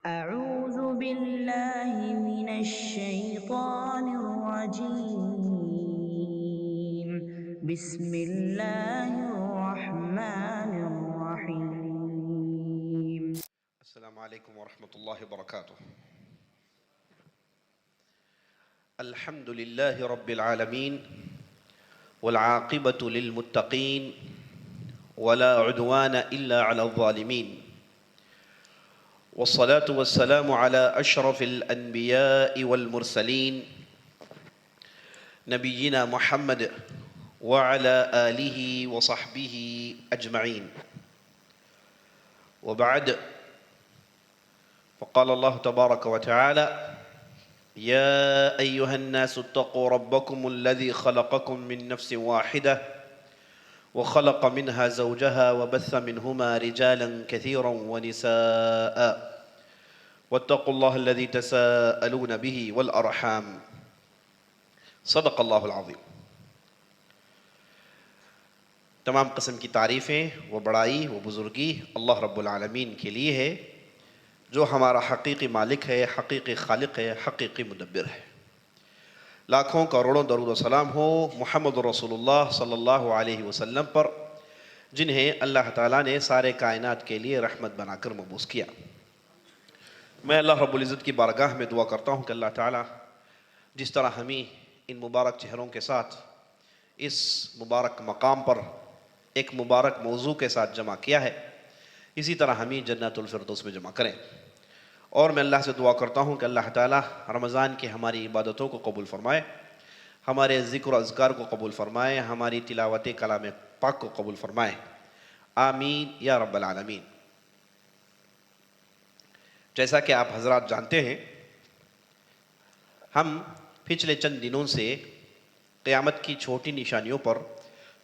أعوذ بالله من الشيطان الرجيم بسم الله الرحمن الرحيم. السلام عليكم ورحمة الله وبركاته. الحمد لله رب العالمين والعاقبة للمتقين ولا عدوان إلا على الظالمين، والصلاة والسلام على أشرف الأنبياء والمرسلين نبينا محمد وعلى آله وصحبه أجمعين، وبعد، فقال الله تبارك وتعالى: يا أيها الناس اتقوا ربكم الذي خلقكم من نفس واحدة وخلق منها زوجها وبث منهما رجالا كثيرا ونساء واتقوا الله الذي تساءلون به والأرحام صدق اللہ العظیم۔ تمام قسم کی تعریفیں و بڑائی و بزرگی اللہ رب العالمین کے لیے ہے، جو ہمارا حقیقی مالک ہے، حقیقی خالق ہے، حقیقی مدبر ہے۔ لاکھوں کروڑوں درود و سلام ہو محمد رسول اللہ صلی اللہ علیہ وسلم پر، جنہیں اللہ تعالیٰ نے سارے کائنات کے لیے رحمت بنا کر مبعوث کیا۔ میں اللہ رب العزت کی بارگاہ میں دعا کرتا ہوں کہ اللہ تعالیٰ جس طرح ہمیں ان مبارک چہروں کے ساتھ اس مبارک مقام پر ایک مبارک موضوع کے ساتھ جمع کیا ہے، اسی طرح ہمیں جنت الفردوس میں جمع کریں۔ اور میں اللہ سے دعا کرتا ہوں کہ اللہ تعالیٰ رمضان کی ہماری عبادتوں کو قبول فرمائے، ہمارے ذکر و اذکار کو قبول فرمائے، ہماری تلاوت کلام پاک کو قبول فرمائے، آمین یا رب العالمین۔ جیسا کہ آپ حضرات جانتے ہیں، ہم پچھلے چند دنوں سے قیامت کی چھوٹی نشانیوں پر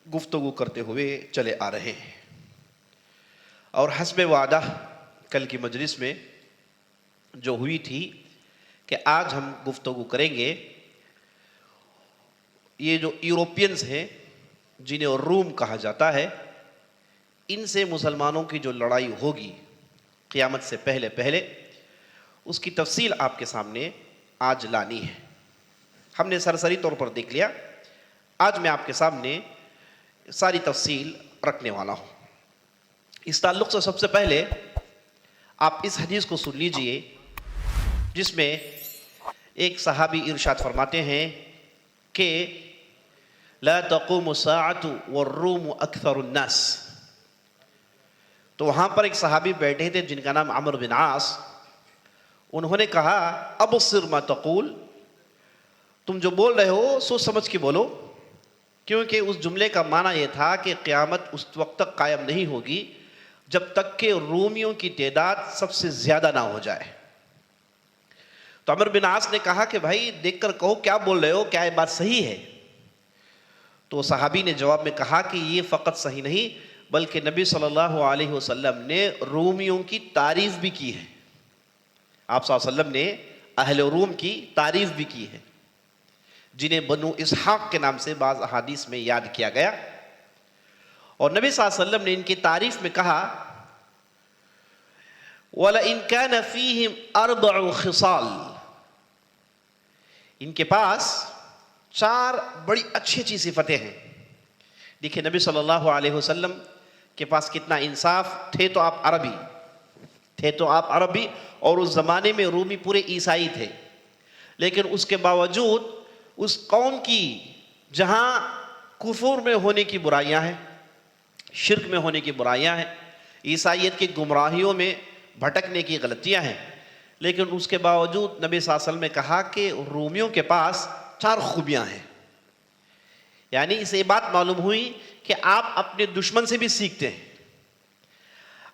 گفتگو کرتے ہوئے چلے آ رہے ہیں، اور حسب وعدہ کل کی مجلس میں جو ہوئی تھی کہ آج ہم گفتگو کریں گے یہ جو یورپینز ہیں جنہیں روم کہا جاتا ہے، ان سے مسلمانوں کی جو لڑائی ہوگی قیامت سے پہلے پہلے، اس کی تفصیل آپ کے سامنے آج لانی ہے۔ ہم نے سرسری طور پر دیکھ لیا، آج میں آپ کے سامنے ساری تفصیل رکھنے والا ہوں۔ اس تعلق سے سب سے پہلے آپ اس حدیث کو سن لیجئے، جس میں ایک صحابی ارشاد فرماتے ہیں کہ لا تقوم الساعة والروم اکثر الناس۔ تو وہاں پر ایک صحابی بیٹھے تھے جن کا نام عمرو بن عاص، انہوں نے کہا ابصر ما تقول، تم جو بول رہے ہو سوچ سمجھ کے بولو، کیونکہ اس جملے کا معنی یہ تھا کہ قیامت اس وقت تک قائم نہیں ہوگی جب تک کہ رومیوں کی تعداد سب سے زیادہ نہ ہو جائے۔ تو عمرو بن عاص نے کہا کہ بھائی دیکھ کر کہو کیا بول رہے ہو، کیا یہ بات صحیح ہے؟ تو صحابی نے جواب میں کہا کہ یہ فقط صحیح نہیں بلکہ نبی صلی اللہ علیہ وسلم نے رومیوں کی تعریف بھی کی ہے۔ آپ صلی اللہ علیہ وسلم نے اہل روم کی تعریف بھی کی ہے، جنہیں بنو اسحاق کے نام سے بعض احادیث میں یاد کیا گیا، اور نبی صلی اللہ علیہ وسلم نے ان کی تعریف میں کہا وَلَئِن كَانَ فِيهِمْ أَرْبَعُ خِصَالٍ، ان کے پاس 4 بڑی اچھی اچھی صفتیں ہیں۔ دیکھیں نبی صلی اللہ علیہ وسلم کے پاس کتنا انصاف، تھے تو آپ عربی، اور اس زمانے میں رومی پورے عیسائی تھے، لیکن اس کے باوجود اس قوم کی جہاں کفر میں ہونے کی برائیاں ہیں، شرک میں ہونے کی برائیاں ہیں، عیسائیت کی گمراہیوں میں بھٹکنے کی غلطیاں ہیں، لیکن اس کے باوجود نبی صلی اللہ علیہ وسلم نے کہا کہ رومیوں کے پاس 4 خوبیاں ہیں۔ یعنی اسے یہ بات معلوم ہوئی کہ آپ اپنے دشمن سے بھی سیکھتے ہیں۔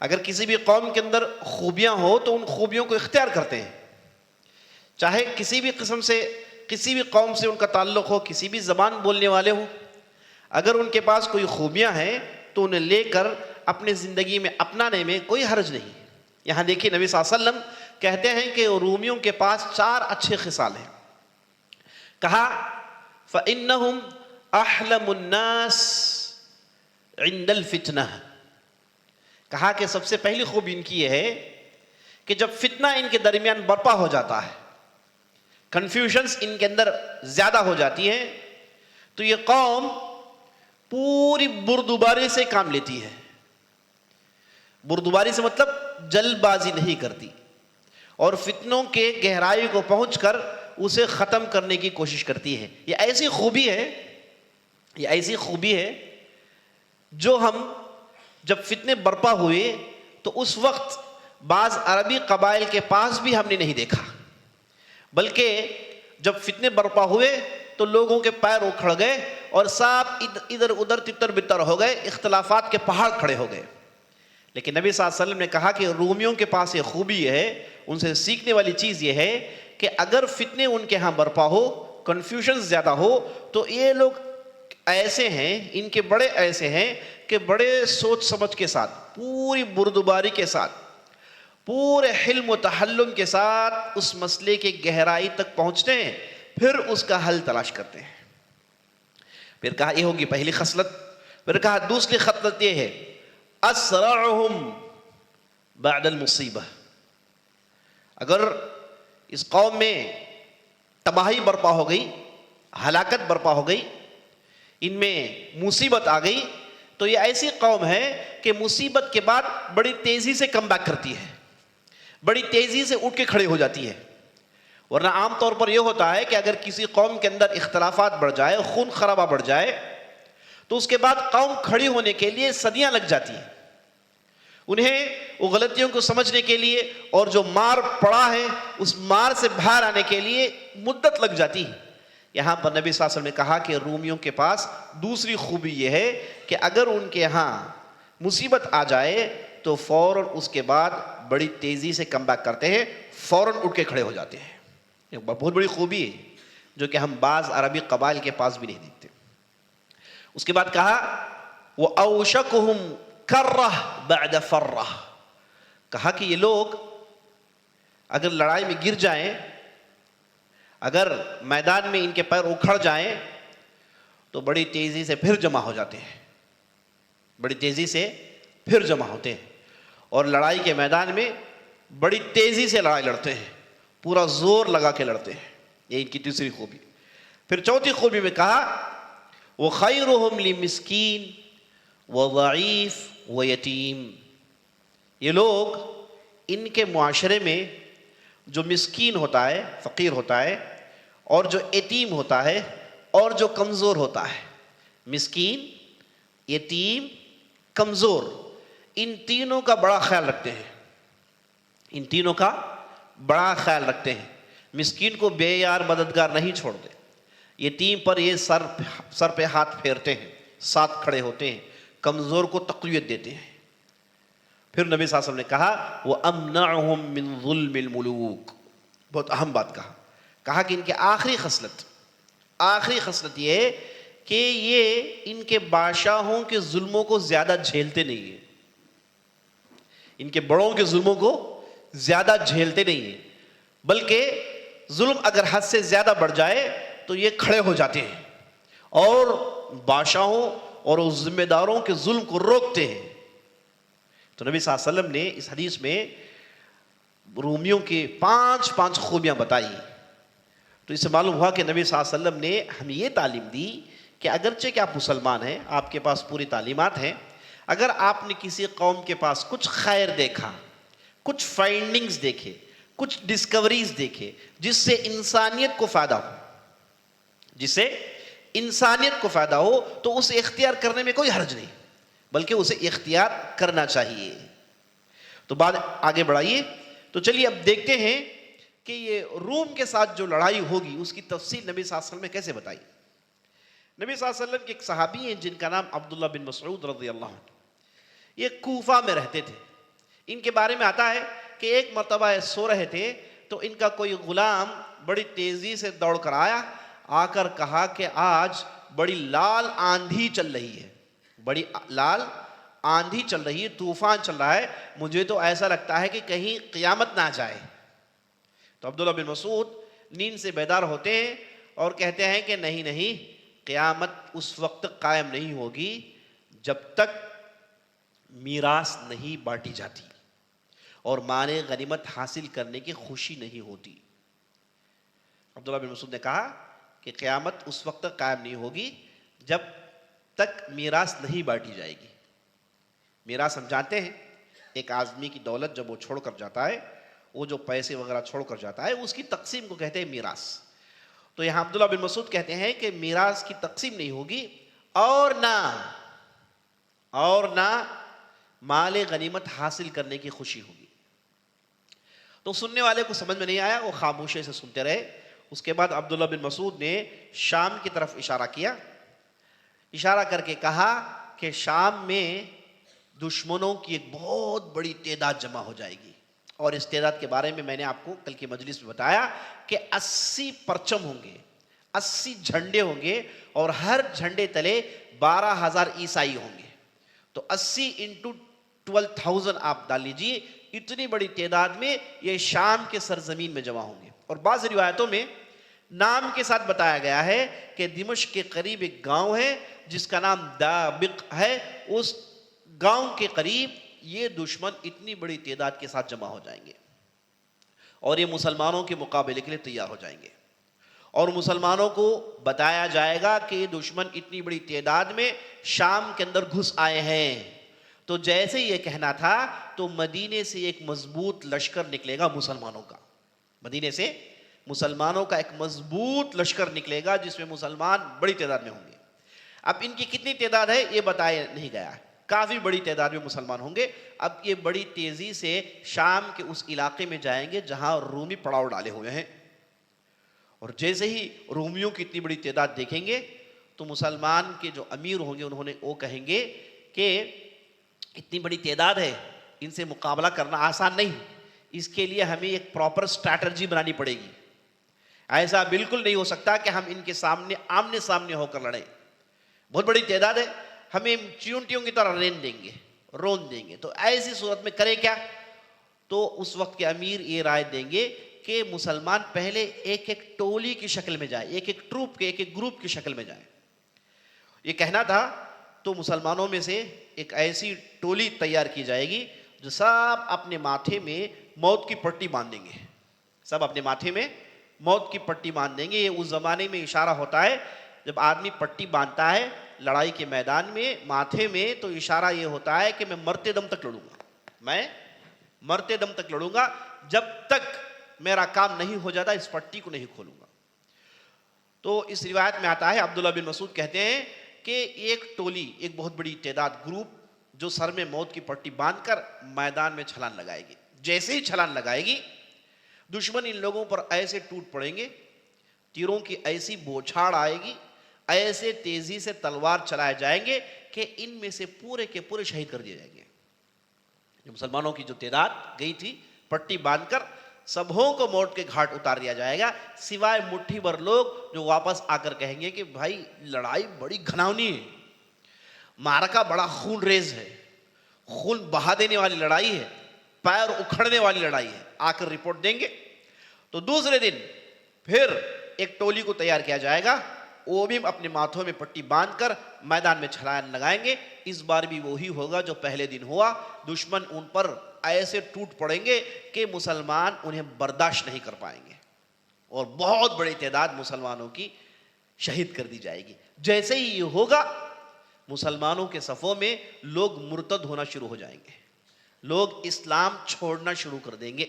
اگر کسی بھی قوم کے اندر خوبیاں ہو تو ان خوبیوں کو اختیار کرتے ہیں، چاہے کسی بھی قسم سے، کسی بھی قوم سے ان کا تعلق ہو، کسی بھی زبان بولنے والے ہوں، اگر ان کے پاس کوئی خوبیاں ہیں تو انہیں لے کر اپنی زندگی میں اپنانے میں کوئی حرج نہیں۔ یہاں دیکھیے نبی صلی اللہ علیہ وسلم کہتے ہیں کہ رومیوں کے پاس 4 اچھے خصال ہیں۔ کہا فَإِنَّهُمْ أَحْلَمُ النَّاسِ عِنْدَ الْفِتْنَةِ، کہا کہ سب سے پہلی خوبی ان کی یہ ہے کہ جب فتنہ ان کے درمیان برپا ہو جاتا ہے، کنفیوژنس ان کے اندر زیادہ ہو جاتی ہے، تو یہ قوم پوری بردباری سے کام لیتی ہے۔ بردباری سے مطلب جلد بازی نہیں کرتی، اور فتنوں کے گہرائی کو پہنچ کر اسے ختم کرنے کی کوشش کرتی ہے۔ یہ ایسی خوبی ہے جو ہم جب فتنے برپا ہوئے تو اس وقت بعض عربی قبائل کے پاس بھی ہم نے نہیں دیکھا، بلکہ جب فتنے برپا ہوئے تو لوگوں کے پیر اکھڑ گئے اور سب ادھر ادھر تتر بتر ہو گئے، اختلافات کے پہاڑ کھڑے ہو گئے۔ لیکن نبی صلی اللہ علیہ وسلم نے کہا کہ رومیوں کے پاس یہ خوبی ہے، ان سے سیکھنے والی چیز یہ ہے کہ اگر فتنے ان کے ہاں برپا ہو، کنفیوژن زیادہ ہو، تو یہ لوگ ایسے ہیں، ان کے بڑے ایسے ہیں کہ بڑے سوچ سمجھ کے ساتھ، پوری بردباری کے ساتھ، پورے حلم و تحلم کے ساتھ اس مسئلے کے گہرائی تک پہنچتے ہیں، پھر اس کا حل تلاش کرتے ہیں۔ پھر کہا یہ ہوگی پہلی خصلت، پھر کہا دوسری خصلت یہ ہے اسرعہم بعد المصیبہ۔ اگر اس قوم میں تباہی برپا ہو گئی، ہلاکت برپا ہو گئی، ان میں مصیبت آ گئی، تو یہ ایسی قوم ہے کہ مصیبت کے بعد بڑی تیزی سے کم بیک کرتی ہے، بڑی تیزی سے اٹھ کے کھڑے ہو جاتی ہے۔ ورنہ عام طور پر یہ ہوتا ہے کہ اگر کسی قوم کے اندر اختلافات بڑھ جائے، خون خرابہ بڑھ جائے، تو اس کے بعد قوم کھڑی ہونے کے لیے صدیاں لگ جاتی ہیں، انہیں وہ غلطیوں کو سمجھنے کے لیے، اور جو مار پڑا ہے اس مار سے باہر آنے کے لیے مدت لگ جاتی ہے۔ یہاں پر نبی صلی اللہ علیہ وسلم نے کہا کہ رومیوں کے پاس دوسری خوبی یہ ہے کہ اگر ان کے ہاں مصیبت آ جائے تو فوراً اس کے بعد بڑی تیزی سے کم بیک کرتے ہیں، فوراً اٹھ کے کھڑے ہو جاتے ہیں۔ یہ بہت بڑی خوبی ہے جو کہ ہم بعض عربی قبائل کے پاس بھی نہیں دیکھتے۔ اس کے بعد کہا وَأَوْشَكُهُمْ كَرَّةٌ بَعْدَ فَرَّةٍ، کہا کہ یہ لوگ اگر لڑائی میں گر جائیں، اگر میدان میں ان کے پیر اکھڑ جائیں تو بڑی تیزی سے پھر جمع ہو جاتے ہیں، بڑی تیزی سے پھر جمع ہوتے ہیں، اور لڑائی کے میدان میں بڑی تیزی سے لڑائی لڑتے ہیں، پورا زور لگا کے لڑتے ہیں۔ یہ ان کی تیسری خوبی۔ پھر چوتھی خوبی میں کہا وَخَيْرُهُمْ لِمِسْكِينٍ وَضَعِيفٍ وَيَتِيمٍ، یہ لوگ ان کے معاشرے میں جو مسکین ہوتا ہے، فقیر ہوتا ہے، اور جو یتیم ہوتا ہے، اور جو کمزور ہوتا ہے، مسکین، یتیم، کمزور، ان تینوں کا بڑا خیال رکھتے ہیں، ان تینوں کا بڑا خیال رکھتے ہیں۔ مسکین کو بے یار مددگار نہیں چھوڑتے، یتیم پر یہ سر پہ ہاتھ پھیرتے ہیں، ساتھ کھڑے ہوتے ہیں، کمزور کو تقویت دیتے ہیں۔ پھر نبی صلی اللہ علیہ وسلم نے کہا وَأَمْنَعُهُمْ مِنْ ظُلْمِ الْمُلُوكِ، بہت اہم بات کہا کہ ان کی آخری خصلت یہ ہے کہ یہ ان کے بادشاہوں کے ظلموں کو زیادہ جھیلتے نہیں ہیں، ان کے بڑوں کے ظلموں کو زیادہ جھیلتے نہیں ہیں، بلکہ ظلم اگر حد سے زیادہ بڑھ جائے تو یہ کھڑے ہو جاتے ہیں اور بادشاہوں اور اس ذمہ داروں کے ظلم کو روکتے ہیں۔ تو نبی صلی اللہ علیہ وسلم نے اس حدیث میں رومیوں کی پانچ خوبیاں بتائی، تو اس سے معلوم ہوا کہ نبی صلی اللہ علیہ وسلم نے ہمیں یہ تعلیم دی کہ اگرچہ کہ آپ مسلمان ہیں، آپ کے پاس پوری تعلیمات ہیں، اگر آپ نے کسی قوم کے پاس کچھ خیر دیکھا، کچھ فائنڈنگز دیکھے، کچھ ڈسکوریز دیکھے جس سے انسانیت کو فائدہ ہو، تو اسے اختیار کرنے میں کوئی حرج نہیں، بلکہ اسے اختیار کرنا چاہیے۔ تو بات آگے بڑھائیے، تو چلیے اب دیکھتے ہیں کہ یہ روم کے ساتھ جو لڑائی ہوگی اس کی تفصیل نبی صلی اللہ علیہ وسلم نے کیسے بتائی۔ نبی صلی اللہ علیہ وسلم کے ایک صحابی ہیں جن کا نام عبداللہ بن مسعود رضی اللہ عنہ، یہ کوفہ میں رہتے تھے۔ ان کے بارے میں آتا ہے کہ ایک مرتبہ سو رہے تھے تو ان کا کوئی غلام بڑی تیزی سے دوڑ کر آیا، آ کر کہا کہ آج بڑی لال آندھی چل رہی ہے، بڑی لال آندھی چل رہی ہے، طوفان چل رہا ہے، مجھے تو ایسا لگتا ہے کہ کہیں قیامت نہ جائے۔ تو عبداللہ بن مسعود نیند سے بیدار ہوتے ہیں اور کہتے ہیں کہ نہیں، قیامت اس وقت قائم نہیں ہوگی جب تک میراث نہیں بانٹی جاتی، اور مال غنیمت حاصل کرنے کی خوشی نہیں ہوتی۔ عبداللہ بن مسعود نے کہا کہ قیامت اس وقت تک قائم نہیں ہوگی جب تک میراث نہیں بانٹی جائے گی۔ میراث ہم جانتے ہیں، ایک آدمی کی دولت جب وہ چھوڑ کر جاتا ہے، وہ جو پیسے وغیرہ چھوڑ کر جاتا ہے، اس کی تقسیم کو کہتے ہیں میراث۔ تو یہاں عبداللہ بن مسعود کہتے ہیں کہ میراث کی تقسیم نہیں ہوگی اور نہ مال غنیمت حاصل کرنے کی خوشی ہوگی۔ تو سننے والے کو سمجھ میں نہیں آیا، وہ خاموشی سے سنتے رہے۔ اس کے بعد عبداللہ بن مسعود نے شام کی طرف اشارہ کیا، اشارہ کر کے کہا کہ شام میں دشمنوں کی ایک بہت بڑی تعداد جمع ہو جائے گی، اور اس تعداد کے بارے میں نے آپ کو کل کی مجلس میں بتایا کہ 80 پرچم ہوں گے، 80 جھنڈے ہوں گے، اور ہر جھنڈے تلے 12,000 عیسائی ہوں گے۔ تو 80 انٹو 12,000 آپ ڈال لیجیے، اتنی بڑی تعداد میں یہ شام کے سرزمین میں جمع ہوں گے۔ اور بعض روایتوں میں نام کے ساتھ بتایا گیا ہے کہ دمشق کے قریب ایک گاؤں ہے جس کا نام دابق ہے، اس گاؤں کے قریب یہ دشمن اتنی بڑی تعداد کے ساتھ جمع ہو جائیں گے، اور یہ مسلمانوں کے مقابلے کے لیے تیار ہو جائیں گے، اور مسلمانوں کو بتایا جائے گا کہ یہ دشمن اتنی بڑی تعداد میں شام کے اندر گھس آئے ہیں۔ تو جیسے یہ کہنا تھا تو مدینے سے ایک مضبوط لشکر نکلے گا مسلمانوں کا، مدینے سے مسلمانوں کا ایک مضبوط لشکر نکلے گا جس میں مسلمان بڑی تعداد میں ہوں گے۔ اب ان کی کتنی تعداد ہے یہ بتایا نہیں گیا، کافی بڑی تعداد میں مسلمان ہوں گے۔ اب یہ بڑی تیزی سے شام کے اس علاقے میں جائیں گے جہاں رومی پڑاؤ ڈالے ہوئے ہیں، اور جیسے ہی رومیوں کی اتنی بڑی تعداد دیکھیں گے تو مسلمان کے جو امیر ہوں گے انہوں نے وہ کہیں گے کہ اتنی بڑی تعداد ہے، ان سے مقابلہ کرنا آسان نہیں، اس کے لیے ہمیں ایک پراپر اسٹریٹجی بنانی پڑے گی۔ ایسا بالکل نہیں ہو سکتا کہ ہم ان کے سامنے آمنے سامنے ہو کر لڑیں، بہت بڑی تعداد ہے، ہمیں چیونٹیوں کی طرح رون دیں گے، تو ایسی صورت میں کریں کیا؟ تو اس وقت کے امیر یہ رائے دیں گے کہ مسلمان پہلے ایک ایک ٹولی کی شکل میں جائے، ایک ایک ٹروپ کے، ایک ایک گروپ کی شکل میں جائے۔ یہ کہنا تھا تو مسلمانوں میں سے ایک ایسی ٹولی تیار کی جائے گی جو سب اپنے ماتھے میں موت کی پٹی باندھ دیں گے، سب اپنے ماتھے میں موت کی پٹی باندھ دیں گے۔ یہ اس زمانے میں اشارہ ہوتا ہے جب آدمی پٹی باندھتا ہے لڑائی کے میدان میں ماتھے میں، تو اشارہ یہ ہوتا ہے کہ میں مرتے دم تک لڑوں گا، میں مرتے دم تک لڑوں گا، جب تک میرا کام نہیں ہو جاتا اس پٹی کو نہیں کھولوں گا۔ تو اس روایت میں آتا ہے، عبداللہ بن مسعود کہتے ہیں کہ ایک ٹولی، ایک بہت بڑی تعداد، گروپ جو سر میں موت کی پٹی باندھ کر میدان میں چھلانگ لگائے گی۔ جیسے ہی چھلانگ لگائے گی دشمن ان لوگوں پر ایسے ٹوٹ پڑیں گے، تیروں کی ایسی بوچھاڑ آئے گی، ایسے تیزی سے تلوار چلائے جائیں گے کہ ان میں سے پورے کے پورے شہید کر دیے جائیں گے۔ مسلمانوں کی جو تعداد گئی تھی پٹی باندھ کر سبوں کو موت کے گھاٹ اتار دیا جائے گا، سوائے مٹھی بھر لوگ جو واپس آ کر کہیں گے کہ بھائی لڑائی بڑی گھناؤنی ہے، معرکہ بڑا خون ریز ہے، خون بہا دینے والی لڑائی ہے، پیر اکھڑنے والی لڑائی ہے، آ کر رپورٹ دیں گے۔ تو دوسرے دن پھر ایک ٹولی کو تیار کیا جائے گا، وہ بھی اپنے ماتھوں میں پٹی باندھ کر میدان میں چھلانگ لگائیں گے۔ اس بار بھی وہی ہوگا جو پہلے دن ہوا، دشمن ان پر ایسے ٹوٹ پڑیں گے کہ مسلمان انہیں برداشت نہیں کر پائیں گے، اور بہت بڑی تعداد مسلمانوں کی شہید کر دی جائے گی۔ جیسے ہی یہ ہوگا مسلمانوں کے صفوں میں لوگ مرتد ہونا شروع ہو جائیں گے، لوگ اسلام چھوڑنا شروع کر دیں گے،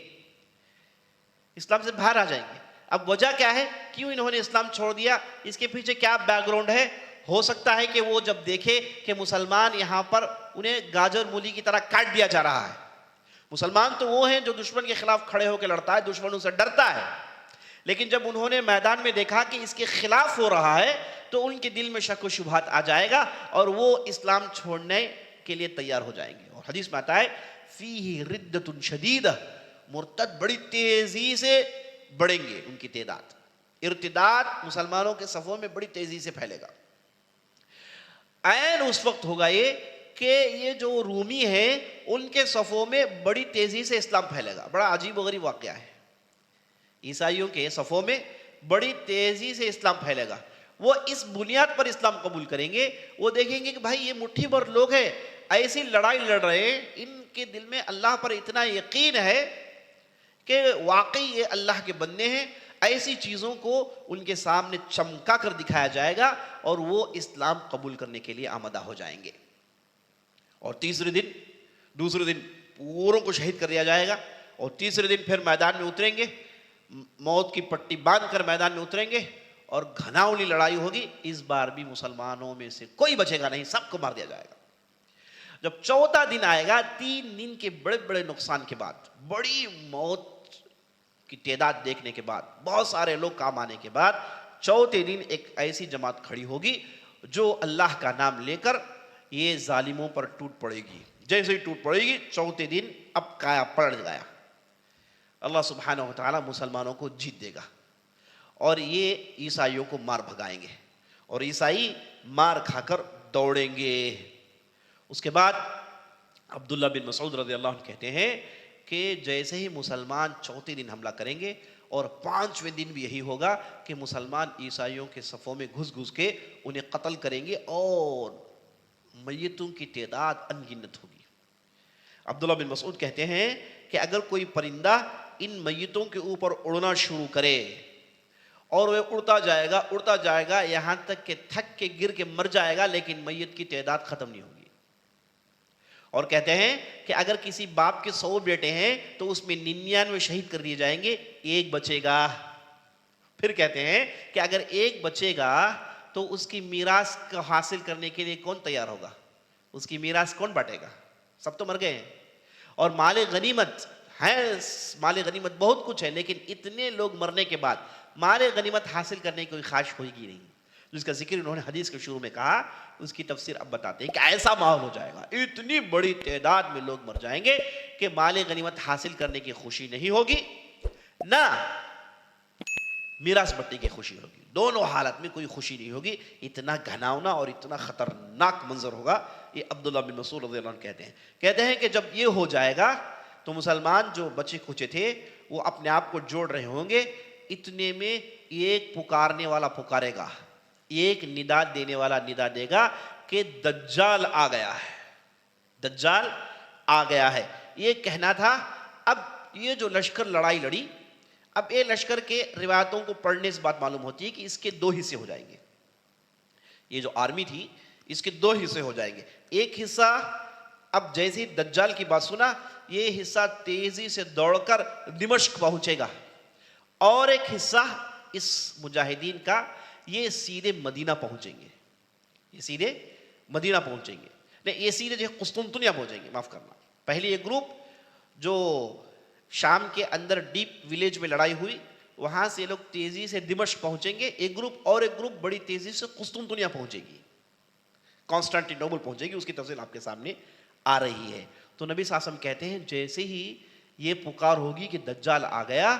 اسلام سے باہر آ جائیں گے۔ اب وجہ کیا ہے، کیوں انہوں نے اسلام چھوڑ دیا، اس کے پیچھے کیا بیک گراؤنڈ ہے؟ ہو سکتا ہے کہ وہ جب دیکھے کہ مسلمان یہاں پر انہیں گاجر مولی کی طرح کاٹ دیا جا رہا ہے۔ مسلمان تو وہ ہیں جو دشمن کے خلاف کھڑے ہو کے لڑتا ہے، دشمنوں سے ڈرتا ہے، لیکن جب انہوں نے میدان میں دیکھا کہ اس کے خلاف ہو رہا ہے تو ان کے دل میں شک و شبہات آ جائے گا، اور وہ اسلام چھوڑنے کے لیے تیار ہو جائیں گے۔ اور حدیث میں آتا ہے فیہ ردۃ شدیدہ، مرتد بڑی تیزی سے بڑھیں گے، ان کی تعداد، ارتداد مسلمانوں کے صفوں میں بڑی تیزی سے پھیلے گا۔ عین اس وقت ہوگا یہ کہ یہ جو رومی ہیں ان کے صفوں میں بڑی تیزی سے اسلام پھیلے گا۔ بڑا عجیب و غریب واقعہ ہے، عیسائیوں کے صفوں میں بڑی تیزی سے اسلام پھیلے گا۔ وہ اس بنیاد پر اسلام قبول کریں گے، وہ دیکھیں گے کہ بھائی یہ مٹھی بھر لوگ ہیں، ایسی لڑائی لڑ رہے ہیں، ان کے دل میں اللہ پر اتنا یقین ہے کہ واقعی یہ اللہ کے بندے ہیں، ایسی چیزوں کو ان کے سامنے چمکا کر دکھایا جائے گا اور وہ اسلام قبول کرنے کے لیے آمادہ ہو جائیں گے. اور دوسرے دن پوروں کو شہید کر دیا جائے گا، اور تیسرے دن پھر میدان میں اتریں گے، موت کی پٹی باندھ کر میدان میں اتریں گے اور گھناؤنی لڑائی ہوگی. اس بار بھی مسلمانوں میں سے کوئی بچے گا نہیں، سب کو مار دیا جائے گا. جب چوتھا دن آئے گا، 3 دن کے بڑے بڑے نقصان کے بعد، بڑی موت کی تعداد دیکھنے کے بعد، بہت سارے لوگ کام آنے کے بعد، چوتھے دن ایک ایسی جماعت کھڑی ہوگی جو اللہ کا نام لے کر یہ ظالموں پر ٹوٹ پڑے گی. جیسے ہی ٹوٹ پڑے گی، چوتھے دن اب کایا پلٹ گیا. اللہ سبحانہ و تعالیٰ مسلمانوں کو جیت دے گا اور یہ عیسائیوں کو مار بھگائیں گے اور عیسائی مار کھا کر دوڑیں گے. اس کے بعد عبداللہ بن مسعود رضی اللہ عنہ کہتے ہیں کہ جیسے ہی مسلمان چوتھے دن حملہ کریں گے اور 5ویں دن بھی یہی ہوگا کہ مسلمان عیسائیوں کے صفوں میں گھس کے انہیں قتل کریں گے اور میتوں کی تعداد ان گنت ہوگی. عبداللہ بن مسعود کہتے ہیں کہ اگر کوئی پرندہ ان میتوں کے اوپر اڑنا شروع کرے اور وہ اڑتا جائے گا یہاں تک کہ تھک کے گر کے مر جائے گا، لیکن میت کی تعداد ختم نہیں ہوگی. اور کہتے ہیں کہ اگر کسی باپ کے 100 بیٹے ہیں تو اس میں 99 شہید کر دیے جائیں گے، ایک بچے گا. پھر کہتے ہیں کہ اگر ایک بچے گا تو اس کی میراث کو حاصل کرنے کے لیے کون تیار ہوگا؟ اس کی میراث کون بانٹے گا؟ سب تو مر گئے ہیں. اور مال غنیمت بہت کچھ ہے، لیکن اتنے لوگ مرنے کے بعد مال غنیمت حاصل کرنے کی کوئی خواہش ہوئے گی نہیں، جس کا ذکر انہوں نے حدیث کے شروع میں کہا. اس کی تفسیر اب بتاتے ہیں کہ ایسا ماحول ہو جائے گا، اتنی بڑی تعداد میں لوگ مر جائیں گے کہ مال غنیمت حاصل کرنے کی خوشی نہیں ہوگی، نہ میراث بٹی کی خوشی ہوگی. دونوں حالت میں کوئی خوشی نہیں ہوگی. اتنا گھناؤنا اور اتنا خطرناک منظر ہوگا. یہ عبداللہ بن مسعود رضی اللہ عنہ کہتے ہیں کہ جب یہ ہو جائے گا تو مسلمان جو بچے کھچے تھے وہ اپنے آپ کو جوڑ رہے ہوں گے. اتنے میں ایک پکارنے والا پکارے گا، ایک ندا دینے والا ندا دے گا کہ دجال آ گیا ہے، دجال آ گیا ہے. یہ کہنا تھا. اب یہ جو لشکر لڑائی لڑی، اب یہ لشکر کے روایتوں کو پڑھنے سے بات معلوم ہوتی ہے کہ اس کے 2 حصے ہو جائیں گے. یہ جو آرمی تھی اس کے 2 حصے ہو جائیں گے. ایک حصہ اب جیسے ہی دجال کی بات سنا، یہ حصہ تیزی سے دوڑ کر دمشق پہنچے گا، اور ایک حصہ اس مجاہدین کا یہ سیدھے مدینہ پہنچیں گے. یہ سیدھے مدینہ پہنچیں گے، نہیں، یہ سیدھے جو قسطنطنیہ پہنچیں گے. معاف کرنا، پہلے یہ گروپ جو شام کے اندر ڈیپ ولیج میں لڑائی ہوئی، وہاں سے لوگ تیزی سے دمشق پہنچیں گے ایک گروپ، اور ایک گروپ بڑی تیزی سے قسطنطنیہ پہنچے گی، کانسٹانٹینوپل پہنچے گی. اس کی تفصیل آپ کے سامنے آ رہی ہے. تو نبی صلی اللہ علیہ وسلم کہتے ہیں جیسے ہی یہ پکار ہوگی کہ دجال آ گیا،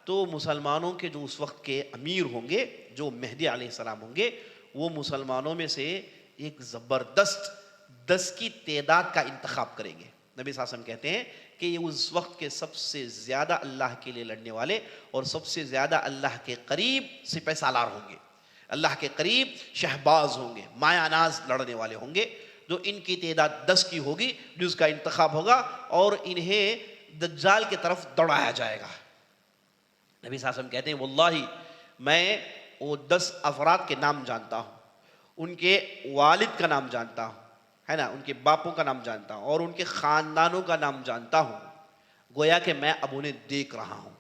تو مسلمانوں کے جو اس وقت کے امیر ہوں گے، جو مہدی علیہ السلام ہوں گے، وہ مسلمانوں میں سے ایک زبردست 10 کی تعداد کا انتخاب کریں گے. نبی صلی اللہ علیہ وسلم کہتے ہیں کہ یہ اس وقت کے سب سے زیادہ اللہ کے لیے لڑنے والے اور سب سے زیادہ اللہ کے قریب سپہ سالار ہوں گے، اللہ کے قریب شہباز ہوں گے، مایہ ناز لڑنے والے ہوں گے، جو ان کی تعداد 10 کی ہوگی، جس کا انتخاب ہوگا اور انہیں دجال کی طرف دوڑایا جائے گا. نبی صلی اللہ علیہ وسلم کہتے ہیں واللہ میں وہ 10 افراد کے نام جانتا ہوں، ان کے والد کا نام جانتا ہوں، ہے نا، ان کے باپوں کا نام جانتا ہوں اور ان کے خاندانوں کا نام جانتا ہوں، گویا کہ میں اب انہیں دیکھ رہا ہوں.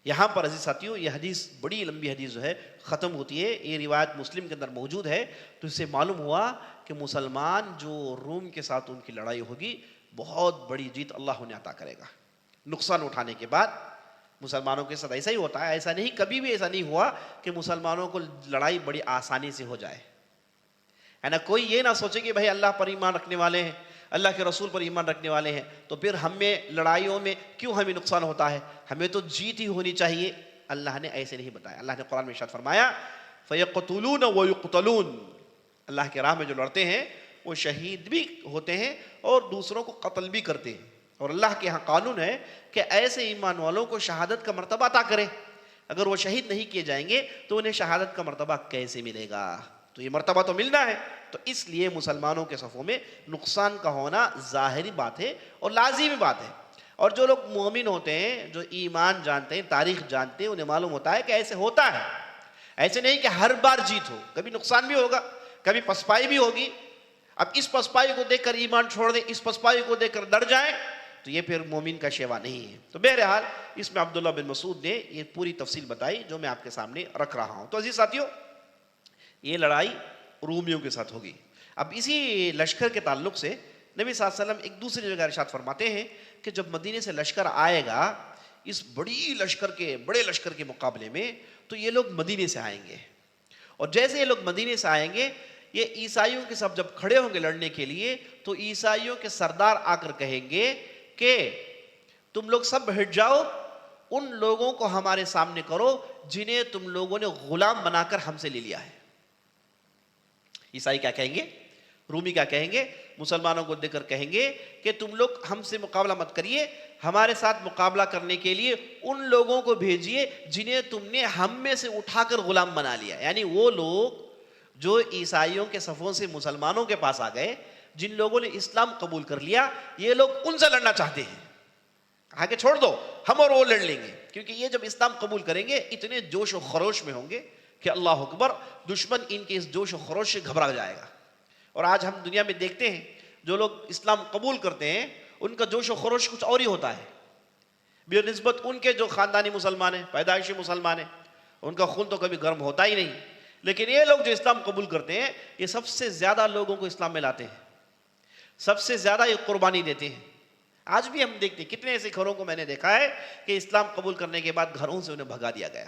یہاں پر عزیز ساتھیوں یہ حدیث بڑی لمبی حدیث جو ہے ختم ہوتی ہے. یہ روایت مسلم کے اندر موجود ہے. تو اس سے معلوم ہوا کہ مسلمان جو روم کے ساتھ ان کی لڑائی ہوگی، بہت بڑی جیت اللہ انہیں عطا کرے گا. نقصان اٹھانے کے بعد مسلمانوں کے ساتھ ایسا ہی ہوتا ہے، ایسا نہیں، کبھی بھی ایسا نہیں ہوا کہ مسلمانوں کو لڑائی بڑی آسانی سے ہو جائے، ہے نا. کوئی یہ نہ سوچے کہ بھائی اللہ پر ایمان رکھنے والے ہیں، اللہ کے رسول پر ایمان رکھنے والے ہیں، تو پھر ہمیں لڑائیوں میں کیوں ہمیں نقصان ہوتا ہے، ہمیں تو جیت ہی ہونی چاہیے. اللہ نے ایسے نہیں بتایا. اللہ نے قرآن میں ارشاد فرمایا فَيَقْتُلُونَ وَيُقْتَلُونَ، اللہ کے راہ میں جو لڑتے ہیں وہ شہید بھی ہوتے ہیں اور دوسروں کو قتل بھی کرتے ہیں. اور اللہ کے ہاں قانون ہے کہ ایسے ایمان والوں کو شہادت کا مرتبہ عطا کرے. اگر وہ شہید نہیں کیے جائیں گے تو انہیں شہادت کا مرتبہ کیسے ملے گا؟ تو یہ مرتبہ تو ملنا ہے. تو اس لیے مسلمانوں کے صفوں میں نقصان کا ہونا ظاہری بات ہے اور لازمی بات ہے. اور جو لوگ مومن ہوتے ہیں, جو ایمان جانتے ہیں, تاریخ جانتے ہیں, انہیں معلوم ہوتا ہے کہ ایسے ہوتا ہے. ایسے نہیں کہ ہر بار جیت ہو, کبھی نقصان بھی ہوگا, کبھی پسپائی بھی ہوگی. اب اس پسپائی کو دیکھ کر ایمان چھوڑ دیں, اس پسپائی کو دیکھ کر ڈر جائیں, تو یہ پھر مومن کا شیوا نہیں ہے. تو بہرحال اس میں عبداللہ بن مسعود نے یہ پوری تفصیل بتائی جو میں آپ کے سامنے رکھ رہا ہوں. تو عزیز ساتھیو, یہ لڑائی رومیوں کے ساتھ ہوگی. اب اسی لشکر کے تعلق سے نبی صلی اللہ علیہ وسلم ایک دوسری جگہ ارشاد فرماتے ہیں کہ جب مدینے سے لشکر آئے گا اس بڑے لشکر کے مقابلے میں, تو یہ لوگ مدینے سے آئیں گے. اور جیسے یہ لوگ مدینے سے آئیں گے, یہ عیسائیوں کے ساتھ جب کھڑے ہوں گے لڑنے کے لیے, تو عیسائیوں کے سردار آ کر کہیں گے کہ تم لوگ سب ہٹ جاؤ, ان لوگوں کو ہمارے سامنے کرو جنہیں تم لوگوں نے غلام بنا کر ہم سے لے لیا ہے. عیسائی کیا کہیں گے, رومی کیا کہیں گے, مسلمانوں کو دیکھ کر کہیں گے کہ تم لوگ ہم سے مقابلہ مت کریے, ہمارے ساتھ مقابلہ کرنے کے لیے ان لوگوں کو بھیجیے جنہیں تم نے ہم میں سے اٹھا کر غلام بنا لیا. یعنی وہ لوگ جو عیسائیوں کے صفوں سے مسلمانوں کے پاس آ گئے, جن لوگوں نے اسلام قبول کر لیا, یہ لوگ ان سے لڑنا چاہتے ہیں. آگے چھوڑ دو, ہم اور وہ لڑ لیں گے. کیونکہ یہ جب اسلام قبول کریں گے اتنے جوش و خروش میں ہوں گے کہ اللہ اکبر, دشمن ان کے اس جوش و خروش سے گھبرا جائے گا. اور آج ہم دنیا میں دیکھتے ہیں جو لوگ اسلام قبول کرتے ہیں ان کا جوش و خروش کچھ اور ہی ہوتا ہے بے نسبت ان کے جو خاندانی مسلمان ہیں, پیدائشی مسلمان ہیں, ان کا خون تو کبھی گرم ہوتا ہی نہیں. لیکن یہ لوگ جو اسلام قبول کرتے ہیں یہ سب سے زیادہ لوگوں کو اسلام میں لاتے ہیں, سب سے زیادہ یہ قربانی دیتے ہیں. آج بھی ہم دیکھتے ہیں کتنے ایسے گھروں کو میں نے دیکھا ہے کہ اسلام قبول کرنے کے بعد گھروں سے انہیں بھگا دیا گیا.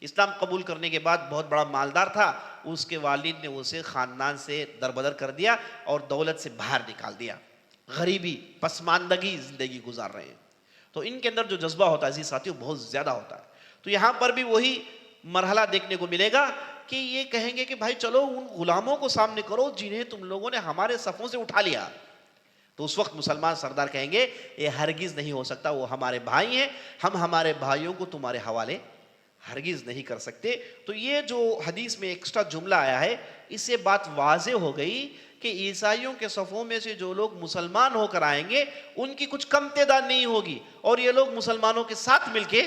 اسلام قبول کرنے کے بعد بہت بڑا مالدار تھا, اس کے والد نے اسے خاندان سے دربدر کر دیا اور دولت سے باہر نکال دیا. غریبی, پسماندگی زندگی گزار رہے ہیں. تو ان کے اندر جو جذبہ ہوتا ہے عزیز ساتھیوں بہت زیادہ ہوتا ہے. تو یہاں پر بھی وہی مرحلہ دیکھنے کو ملے گا کہ یہ کہیں گے کہ بھائی چلو ان غلاموں کو سامنے کرو جنہیں تم لوگوں نے ہمارے صفوں سے اٹھا لیا. تو اس وقت مسلمان سردار کہیں گے یہ ہرگز نہیں ہو سکتا, وہ ہمارے بھائی ہیں, ہم ہمارے بھائیوں کو تمہارے حوالے ہرگز نہیں کر سکتے. تو یہ جو حدیث میں ایکسٹرا جملہ آیا ہے, اس سے بات واضح ہو گئی کہ عیسائیوں کے صفوں میں سے جو لوگ مسلمان ہو کر آئیں گے ان کی کچھ کم تعداد نہیں ہوگی, اور یہ لوگ مسلمانوں کے ساتھ مل کے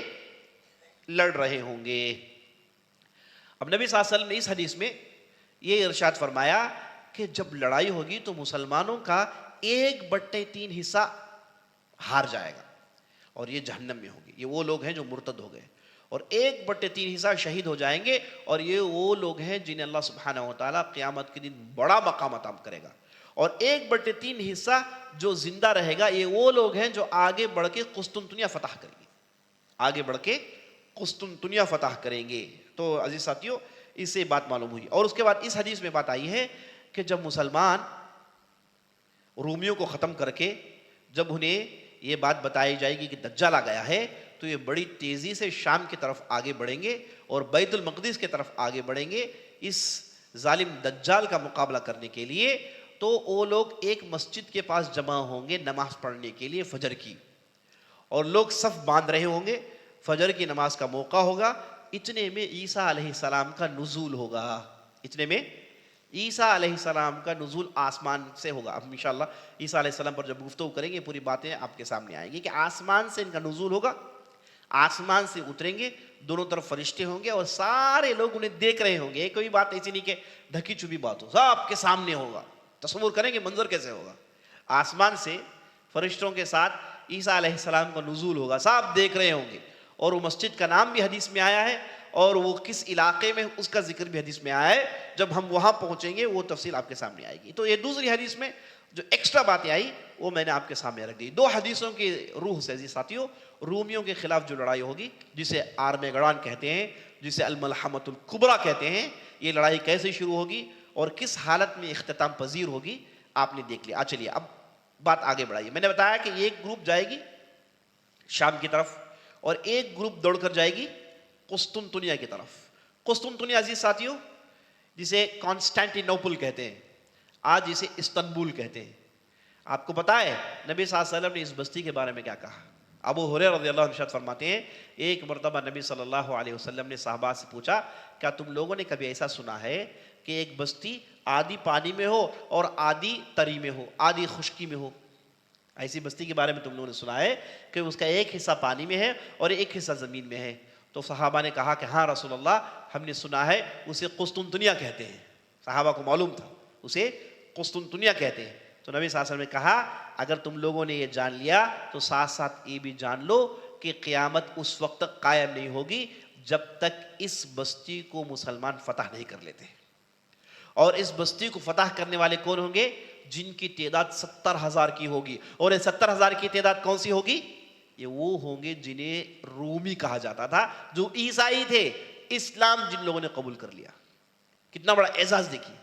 لڑ رہے ہوں گے. اب نبی صلی اللہ علیہ وسلم نے اس حدیث میں یہ ارشاد فرمایا کہ جب لڑائی ہوگی تو مسلمانوں کا 1/3 حصہ ہار جائے گا اور یہ جہنم میں ہوگی. یہ وہ لوگ ہیں جو مرتد ہو گئے, اور 1/3 حصہ شہید ہو جائیں گے, اور یہ وہ لوگ ہیں جنہیں اللہ سبحانہ و تعالیٰ قیامت کے دن بڑا مقام عطا کرے گا. اور 1/3 حصہ جو زندہ رہے گا یہ وہ لوگ ہیں جو آگے بڑھ کے قسطنطنیہ فتح کریں گے, آگے بڑھ کے قسطنطنیہ فتح کریں گے. تو عزیز ساتھیوں اس سے بات معلوم ہوئی. اور اس کے بعد اس حدیث میں بات آئی ہے کہ جب مسلمان رومیوں کو ختم کر کے جب انہیں یہ بات بتائی جائے گی کہ دجال آ گیا ہے, تو یہ بڑی تیزی سے شام کی طرف آگے بڑھیں گے اور بیت المقدس کی طرف آگے بڑھیں گے اس ظالم دجال کا مقابلہ کرنے کے لیے. تو وہ لوگ ایک مسجد کے پاس جمع ہوں گے نماز پڑھنے کے لیے فجر کی, اور لوگ صف باندھ رہے ہوں گے, فجر کی نماز کا موقع ہوگا. اتنے میں عیسیٰ علیہ السلام کا نزول ہوگا, اتنے میں عیسیٰ علیہ السلام کا نزول آسمان سے ہوگا. اب انشاءاللہ عیسیٰ علیہ السلام پر جب گفتگو کریں گے پوری باتیں آپ کے سامنے آئیں گی کہ آسمان سے ان کا نزول ہوگا, آسمان سے اتریں گے, دونوں طرف فرشتے ہوں گے اور سارے لوگ انہیں دیکھ رہے ہوں گے. یہ کوئی بات ایسی نہیں کہ ڈھکی چھپی بات ہو, سب کے سامنے ہوگا. تصور کریں کہ منظر کیسے ہوگا. آسمان سے فرشتوں کے ساتھ عیسیٰ علیہ السلام کا نزول ہوگا, سب دیکھ رہے ہوں گے. اور وہ مسجد کا نام بھی حدیث میں آیا ہے, اور وہ کس علاقے میں اس کا ذکر بھی حدیث میں آیا ہے. جب ہم وہاں پہنچیں گے وہ تفصیل آپ کے سامنے آئے گی. تو یہ دوسری حدیث میں جو ایکسٹرا باتیں آئی وہ میں نے آپ کے سامنے رکھ دی. 2 حدیثوں کی روح سے عزیز ساتھیوں رومیوں کے خلاف جو لڑائی ہوگی, جسے آرمیگڈان کہتے ہیں, جسے الملحمۃ الکبریٰ کہتے ہیں, یہ لڑائی کیسے شروع ہوگی اور کس حالت میں اختتام پذیر ہوگی آپ نے دیکھ لیا. چلیے اب بات آگے بڑھائیے. میں نے بتایا کہ ایک گروپ جائے گی شام کی طرف اور ایک گروپ دوڑ کر جائے گی قسطنطنیہ کی طرف. قسطنطنیہ عزیز ساتھیوں جسے کانسٹینٹی نوپل کہتے ہیں, آج جسے استنبول کہتے ہیں. آپ کو پتا ہے نبی صلی اللہ علیہ وسلم نے اس بستی کے بارے میں کیا کہا؟ ابو ہریرہ رضی اللہ عنہ ارشاد فرماتے ہیں ایک مرتبہ نبی صلی اللہ علیہ وسلم نے صحابہ سے پوچھا کیا تم لوگوں نے کبھی ایسا سنا ہے کہ ایک بستی آدھی پانی میں ہو اور آدھی تری میں ہو، آدھی خشکی میں ہو؟ ایسی بستی کے بارے میں تم لوگوں نے سنا ہے کہ اس کا ایک حصہ پانی میں ہے اور ایک حصہ زمین میں ہے؟ تو صحابہ نے کہا کہ ہاں رسول اللہ، ہم نے سنا ہے، اسے قسطنطنیہ کہتے ہیں۔ صحابہ کو معلوم تھا اسے قسطنطنیہ کہتے ہیں۔ تو نبی صلی اللہ علیہ وسلم نے کہا اگر تم لوگوں نے یہ جان لیا تو ساتھ ساتھ یہ بھی جان لو کہ قیامت اس وقت تک قائم نہیں ہوگی جب تک اس بستی کو مسلمان فتح نہیں کر لیتے۔ اور اس بستی کو فتح کرنے والے کون ہوں گے؟ جن کی تعداد 70,000 کی ہوگی۔ اور یہ 70,000 کی تعداد کون سی ہوگی؟ یہ وہ ہوں گے جنہیں رومی کہا جاتا تھا، جو عیسائی تھے۔ اسلام جن لوگوں نے قبول کر لیا، کتنا بڑا اعزاز دیکھیے۔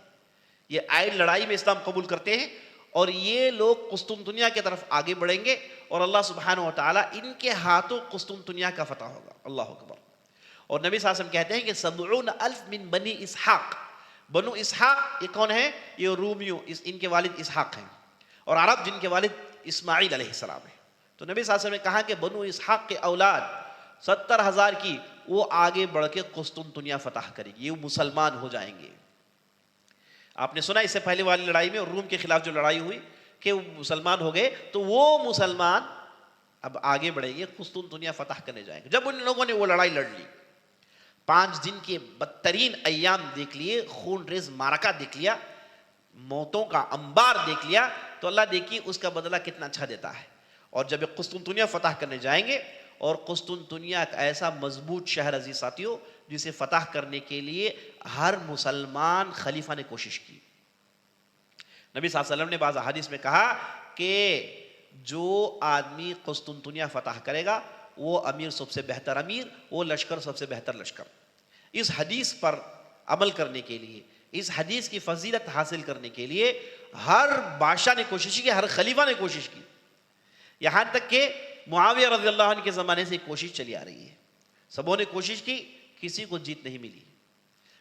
یہ آئے لڑائی میں اسلام قبول کرتے ہیں اور یہ لوگ قسطنطنیہ کی طرف آگے بڑھیں گے اور اللہ سبحانہ و تعالیٰ ان کے ہاتھوں قسطنطنیہ کا فتح ہوگا۔ اللہ اکبر۔ اور نبی صلی اللہ علیہ وسلم کہتے ہیں کہ 70,000 من بنی اسحاق۔ بنو اسحاق یہ کون ہیں؟ یہ رومیوں، ان کے والد اسحاق ہیں، اور عرب جن کے والد اسماعیل علیہ السلام ہیں۔ تو نبی صلی اللہ علیہ وسلم نے کہا کہ بنو اسحاق کے اولاد 70,000 کی وہ آگے بڑھ کے قسطنطنیہ فتح کریں گے، یہ مسلمان ہو جائیں گے۔ آپ نے سنا اس سے پہلے والی لڑائی میں اور روم کے خلاف جو لڑائی ہوئی کہ وہ مسلمان ہو گئے، تو وہ مسلمان اب آگے بڑھیں گے، قسطنطنیہ فتح کرنے جائیں گے۔ جب ان لوگوں نے وہ لڑائی لڑ لی، 5 دن کے بدترین ایام دیکھ لیے، خون ریز معرکہ دیکھ لیا، موتوں کا انبار دیکھ لیا، تو اللہ دیکھیے اس کا بدلہ کتنا اچھا دیتا ہے۔ اور جب قسطنطنیہ فتح کرنے جائیں گے، اور قسطنطنیہ ایک ایسا مضبوط شہر عزیز ساتھیوں جسے فتح کرنے کے لیے ہر مسلمان خلیفہ نے کوشش کی۔ نبی صلی اللہ علیہ وسلم نے بعض احادیث میں کہا کہ جو آدمی قسطنطنیہ فتح کرے گا وہ امیر سب سے بہتر امیر، وہ لشکر سب سے بہتر لشکر۔ اس حدیث پر عمل کرنے کے لیے، اس حدیث کی فضیلت حاصل کرنے کے لیے ہر بادشاہ نے کوشش کی، ہر خلیفہ نے کوشش کی، یہاں تک کہ معاویہ رضی اللہ عنہ کے زمانے سے کوشش چلی آ رہی ہے۔ سبوں نے کوشش کی، کسی کو جیت نہیں ملی۔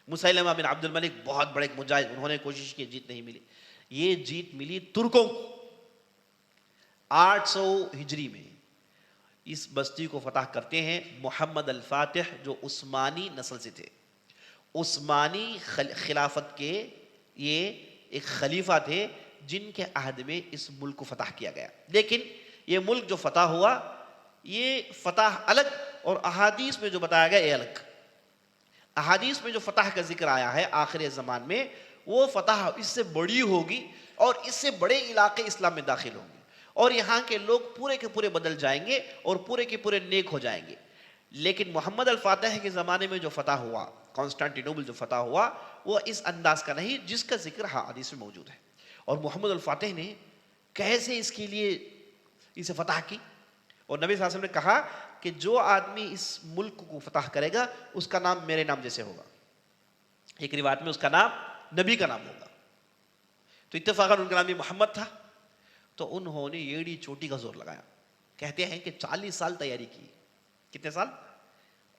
مسیلمہ بن عبد الملک بہت بڑے ایک مجاہد، انہوں نے کوشش کی، جیت نہیں ملی۔ یہ جیت ملی ترکوں کو 800 ہجری میں۔ اس بستی کو فتح کرتے ہیں محمد الفاتح، جو عثمانی نسل سے تھے، عثمانی خلافت کے یہ ایک خلیفہ تھے جن کے عہد میں اس ملک کو فتح کیا گیا۔ لیکن یہ ملک جو فتح ہوا، یہ فتح الگ، اور احادیث میں جو بتایا گیا یہ الگ۔ احادیث میں جو فتح کا ذکر آیا ہے آخر زمان میں، وہ فتح اس سے بڑی ہوگی اور اس سے بڑے علاقے اسلام میں داخل ہوں گے، اور یہاں کے لوگ پورے کے پورے بدل جائیں گے اور پورے کے پورے نیک ہو جائیں گے۔ لیکن محمد الفاتح کے زمانے میں جو فتح ہوا، کانسٹانٹینوبل جو فتح ہوا، وہ اس انداز کا نہیں جس کا ذکر حدیث میں موجود ہے۔ اور محمد الفاتح نے کیسے اس کے لیے اسے فتح کی، اور نبی صلی اللہ علیہ وسلم نے کہا کہ جو آدمی اس ملک کو فتح کرے گا اس کا نام میرے نام جیسے ہوگا۔ ایک روایت میں اس کا نام نبی کا نام ہوگا۔ تو اتفاقاً ان کا نام بھی محمد تھا، تو انہوں نے ایڑی چوٹی کا زور لگایا۔ کہتے ہیں کہ 40 سال تیاری کی۔ کتنے سال؟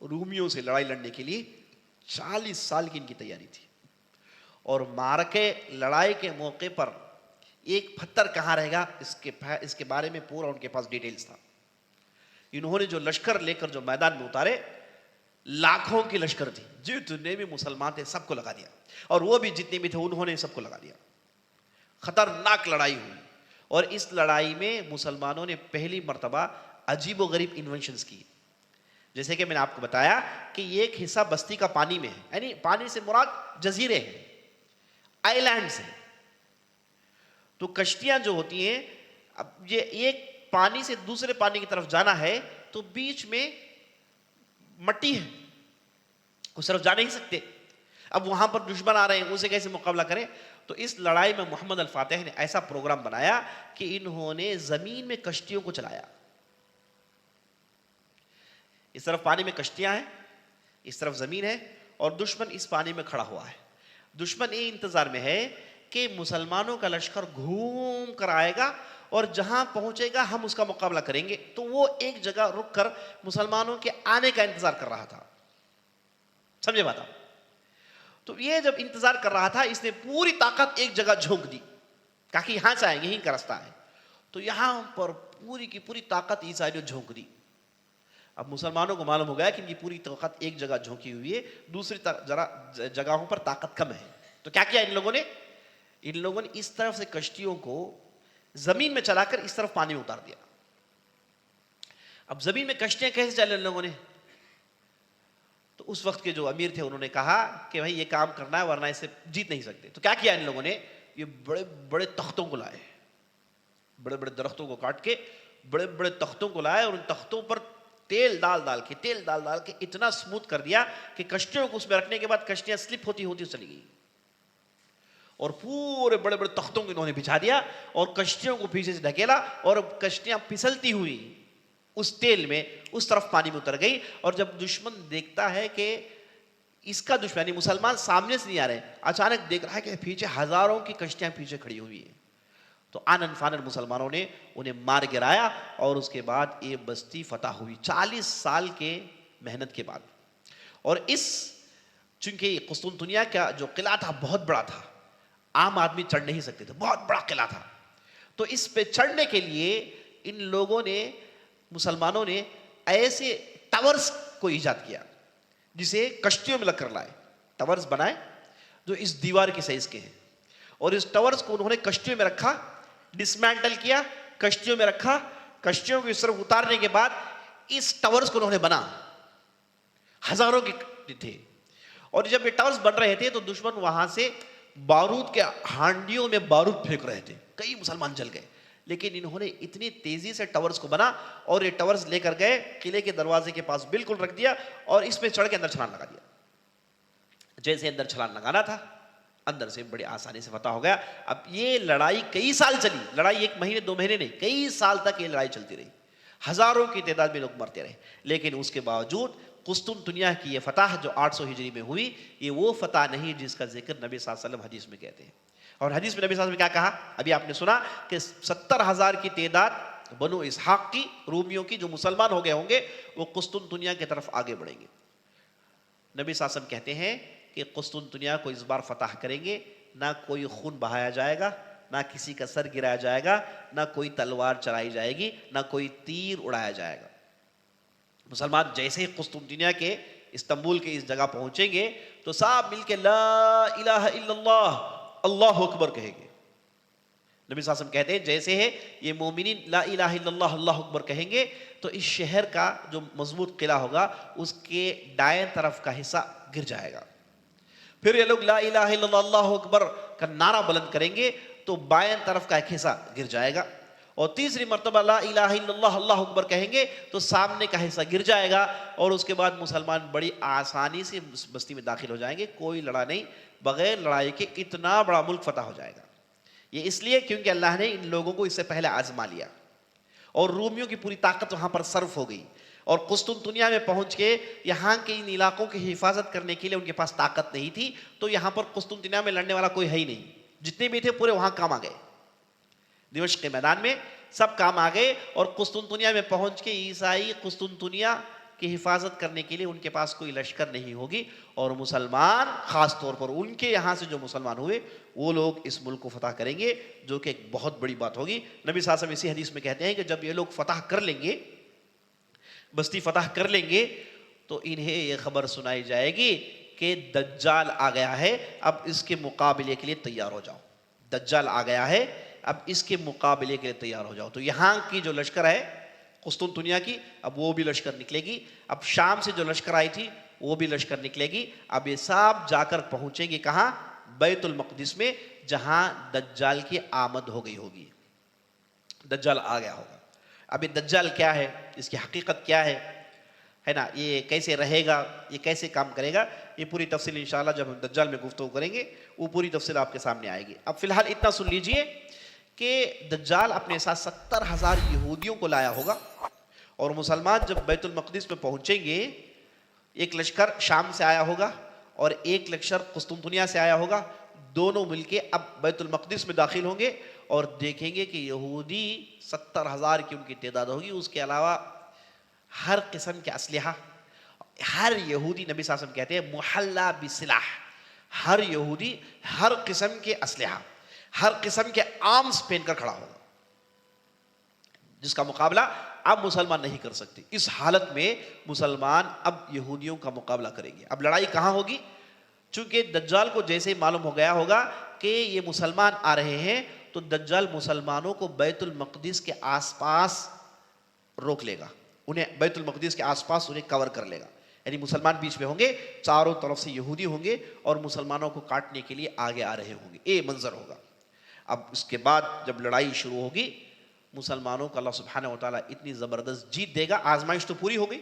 رومیوں سے لڑائی لڑنے کے لیے 40 سال کی ان کی تیاری تھی۔ اور معرکے لڑائی کے موقع پر ایک پتھر کہاں رہے گا اس کے بارے میں پورا ان کے پاس ڈیٹیلز تھا۔ انہوں نے جو لشکر لے کر جو میدان میں اتارے، لاکھوں کی لشکر تھی، جتنے بھی مسلمان تھے سب کو لگا دیا، اور وہ بھی جتنے بھی تھے انہوں نے سب کو لگا دیا۔ خطرناک لڑائی ہوئی، اور اس لڑائی میں مسلمانوں نے پہلی مرتبہ عجیب و غریب انوینشنز کی۔ جیسے کہ میں نے آپ کو بتایا کہ ایک حصہ بستی کا پانی میں ہے، یعنی پانی سے مراد جزیرے ہیں، آئی لینڈز ہیں۔ تو کشتیاں جو ہوتی ہیں، اب یہ ایک پانی سے دوسرے پانی کی طرف جانا ہے تو بیچ میں مٹی ہے، اس طرف جا نہیں سکتے۔ اب وہاں پر دشمن آ رہے ہیں، اسے کیسے مقابلہ کریں؟ تو اس لڑائی میں محمد الفاتح نے ایسا پروگرام بنایا کہ انہوں نے زمین میں کشتیوں کو چلایا۔ اس طرف پانی میں کشتیاں ہیں، اس طرف زمین ہے، اور دشمن اس پانی میں کھڑا ہوا ہے۔ دشمن یہ انتظار میں ہے کہ مسلمانوں کا لشکر گھوم کر آئے گا اور جہاں پہنچے گا ہم اس کا مقابلہ کریں گے۔ تو وہ ایک جگہ رک کر مسلمانوں کے آنے کا انتظار کر رہا تھا۔ سمجھے بات آپ؟ تو یہ جب انتظار کر رہا تھا، اس نے پوری طاقت ایک جگہ جھونک دی، کہا کہ یہاں سے آئیں گے، یہیں کا راستہ ہے۔ تو یہاں پر پوری کی پوری طاقت عیسائیوں نے جھونک دی. اب مسلمانوں کو معلوم ہو گیا کہ ان کی پوری طاقت ایک جگہ جھونکی ہوئی ہے, دوسری جگہوں پر طاقت کم ہے. تو کیا کیا ان لوگوں نے اس طرف سے کشتیوں کو زمین میں چلا کر اس طرف پانی میں اتار دیا. اب زمین میں کشتیاں کیسے چلے ان لوگوں نے؟ تو اس وقت کے جو امیر تھے انہوں نے کہا کہ بھائی یہ کام کرنا ہے ورنہ اسے جیت نہیں سکتے. تو کیا کیا ان لوگوں نے؟ یہ بڑے بڑے تختوں کو لائے, بڑے بڑے درختوں کو کاٹ کے بڑے بڑے تختوں کو لائے, اور ان تختوں پر تیل ڈال کے اتنا سموتھ کر دیا کہ کشتیوں کو اس میں رکھنے کے بعد کشتیاں سلپ ہوتی چلی گئی. اور پورے بڑے بڑے تختوں کو انہوں نے بچھا دیا اور کشتیوں کو پیچھے سے ڈھکیلا, اور کشتیاں پھسلتی ہوئی اس تیل میں اس طرف پانی میں اتر گئی. اور جب دشمن دیکھتا ہے کہ اس کا دشمن یعنی مسلمان سامنے سے نہیں آ رہے, اچانک دیکھ رہا ہے کہ پیچھے ہزاروں کی کشتیاں پیچھے کھڑی ہوئی ہیں, تو آنن فانن مسلمانوں نے انہیں مار گرایا, اور اس کے بعد یہ بستی فتح ہوئی 40 سال کے محنت کے بعد. اور چونکہ قسطنطنیہ کا جو قلعہ تھا بہت بڑا تھا, عام آدمی چڑھ نہیں سکتے تھے, بہت بڑا قلعہ تھا. تو اس پہ چڑھنے کے لیے ان لوگوں نے, مسلمانوں نے ایسے ٹاورز کو ایجاد کیا جسے کشتیوں میں لگ کر لائے. ٹاورز بنائے جو اس دیوار کی سائز کے ہیں, اور اس ٹاورز کو انہوں نے کشتیوں میں رکھا, ڈسمینٹل کیا, کشتیوں میں رکھا. کشتیوں کو اس طرف اتارنے کے بعد اس ٹاورز کو انہوں نے بنا, ہزاروں کے تھے. اور جب یہ ٹاورز بن رہے تھے تو دشمن وہاں سے بارود کے ہانڈیوں میں بارود پھینک رہے تھے, کئی مسلمان جل گئے. لیکن انہوں نے اتنی تیزی سے ٹاورز کو بنا اور یہ ٹاورز لے کر گئے قلعے کے دروازے کے پاس بالکل رکھ دیا, اور اس میں چڑھ کے اندر چھلانگ لگا دیا. جیسے اندر چھلانگ لگانا تھا اندر سے بڑی آسانی سے فتح ہو گیا. اب یہ لڑائی کئی سال چلی, لڑائی 1 مہینے 2 مہینے نہیں, کئی سال تک یہ لڑائی چلتی رہی, ہزاروں کی تعداد میں لوگ مرتے رہے. لیکن اس کے باوجود قسطنطنیہ کی یہ فتح جو 800 ہجری میں ہوئی, یہ وہ فتح نہیں جس کا ذکر نبی صلی اللہ علیہ وسلم حدیث میں کہتے ہیں. اور حدیث میں نبی صلی اللہ علیہ وسلم نے کیا کہا, ابھی آپ نے سنا کہ 70,000 کی تعداد بنو اسحاق کی, رومیوں کی, جو مسلمان ہو گئے ہوں گے وہ قسطنطنیہ کی طرف آگے بڑھیں گے. نبی صلی اللہ علیہ وسلم کہتے ہیں کہ قسطنطنیہ کو اس بار فتح کریں گے, نہ کوئی خون بہایا جائے گا, نہ کسی کا سر گرایا جائے گا, نہ کوئی تلوار چلائی جائے گی, نہ کوئی تیر اڑایا جائے گا. مسلمان جیسے ہی قسطنطنیہ کے استنبول کے اس جگہ پہنچیں گے تو سب مل کے لا الہ الا اللہ اللہ اکبر کہیں گے. نبی صلی اللہ علیہ وسلم کہتے ہیں جیسے ہے یہ مومنین لا الہ الا اللہ اللہ اکبر کہیں گے تو اس شہر کا جو مضبوط قلعہ ہوگا اس کے دائیں طرف کا حصہ گر جائے گا. پھر یہ لوگ لا الہ الا اللہ اللہ اکبر کا نعرہ بلند کریں گے تو بائیں طرف کا ایک حصہ گر جائے گا, اور تیسری مرتبہ لا الہ الا اللہ اللہ اکبر کہیں گے تو سامنے کا حصہ گر جائے گا, اور اس کے بعد مسلمان بڑی آسانی سے اس بستی میں داخل ہو جائیں گے, کوئی لڑا نہیں, بغیر لڑائی کے اتنا بڑا ملک فتح ہو جائے گا. یہ اس لیے کیونکہ اللہ نے ان لوگوں کو اس سے پہلے آزما لیا, اور رومیوں کی پوری طاقت وہاں پر صرف ہو گئی, اور قسطنطنیہ میں پہنچ کے یہاں کے ان علاقوں کی حفاظت کرنے کے لیے ان کے پاس طاقت نہیں تھی, تو یہاں پر قسطنطنیہ میں لڑنے والا کوئی ہے ہی نہیں, جتنے بھی تھے پورے وہاں کام آ گئے, دمشق کے میدان میں سب کام آ گئے. اور قسطنطنیہ میں پہنچ کے عیسائی قسطنطنیہ کی حفاظت کرنے کے لیے ان کے پاس کوئی لشکر نہیں ہوگی, اور مسلمان خاص طور پر ان کے یہاں سے جو مسلمان ہوئے وہ لوگ اس ملک کو فتح کریں گے, جو کہ ایک بہت بڑی بات ہوگی. نبی صلی اللہ علیہ وسلم اسی حدیث میں کہتے ہیں کہ جب یہ لوگ فتح کر لیں گے, بستی فتح کر لیں گے, تو انہیں یہ خبر سنائی جائے گی کہ دجال آ گیا ہے, اب اس کے مقابلے کے لیے تیار ہو جاؤ. دجال آ گیا ہے, اب اس کے مقابلے کے لیے تیار ہو جاؤ. تو یہاں کی جو لشکر ہے قسطنطنیہ کی, اب وہ بھی لشکر نکلے گی. اب شام سے جو لشکر آئی تھی وہ بھی لشکر نکلے گی. اب یہ سب جا کر پہنچیں گے کہاں؟ بیت المقدس میں, جہاں دجال کی آمد ہو گئی ہوگی, دجال آ گیا ہوگا. اب یہ دجال کیا ہے, اس کی حقیقت کیا ہے نا, یہ کیسے رہے گا, یہ کیسے کام کرے گا, یہ پوری تفصیل انشاءاللہ جب ہم دجال میں گفتگو کریں گے وہ پوری تفصیل آپ کے سامنے آئے گی. اب فی الحال اتنا سن لیجئے کہ دجال اپنے ساتھ 70,000 یہودیوں کو لایا ہوگا, اور مسلمان جب بیت المقدس میں پہنچیں گے, ایک لشکر شام سے آیا ہوگا اور ایک لشکر قسطنطنیہ سے آیا ہوگا, دونوں مل کے اب بیت المقدس میں داخل ہوں گے اور دیکھیں گے کہ یہودی 70,000 کی ان کی تعداد ہوگی. اس کے علاوہ ہر قسم کے اسلحہ, ہر یہودی نبی صلی اللہ علیہ وسلم کہتے ہیں محلہ بسلاح, ہر یہودی ہر قسم کے اسلحہ, ہر قسم کے آرمز پہن کر کھڑا ہوگا. جس کا مقابلہ اب مسلمان نہیں کر سکتے. اس حالت میں مسلمان اب یہودیوں کا مقابلہ کریں گے. اب لڑائی کہاں ہوگی؟ چونکہ دجال کو جیسے معلوم ہو گیا ہوگا کہ یہ مسلمان آ رہے ہیں تو دجال مسلمانوں کو بیت المقدس کے آس پاس روک لے گا, انہیں بیت المقدس کے آس پاس انہیں کور کر لے گا. یعنی مسلمان بیچ میں ہوں گے, چاروں طرف سے یہودی ہوں گے اور مسلمانوں کو کاٹنے کے لیے آگے آ رہے ہوں گے. یہ منظر ہوگا. اب اس کے بعد جب لڑائی شروع ہوگی, مسلمانوں کو اللہ سبحانہ و تعالیٰ اتنی زبردست جیت دے گا. آزمائش تو پوری ہو گئی,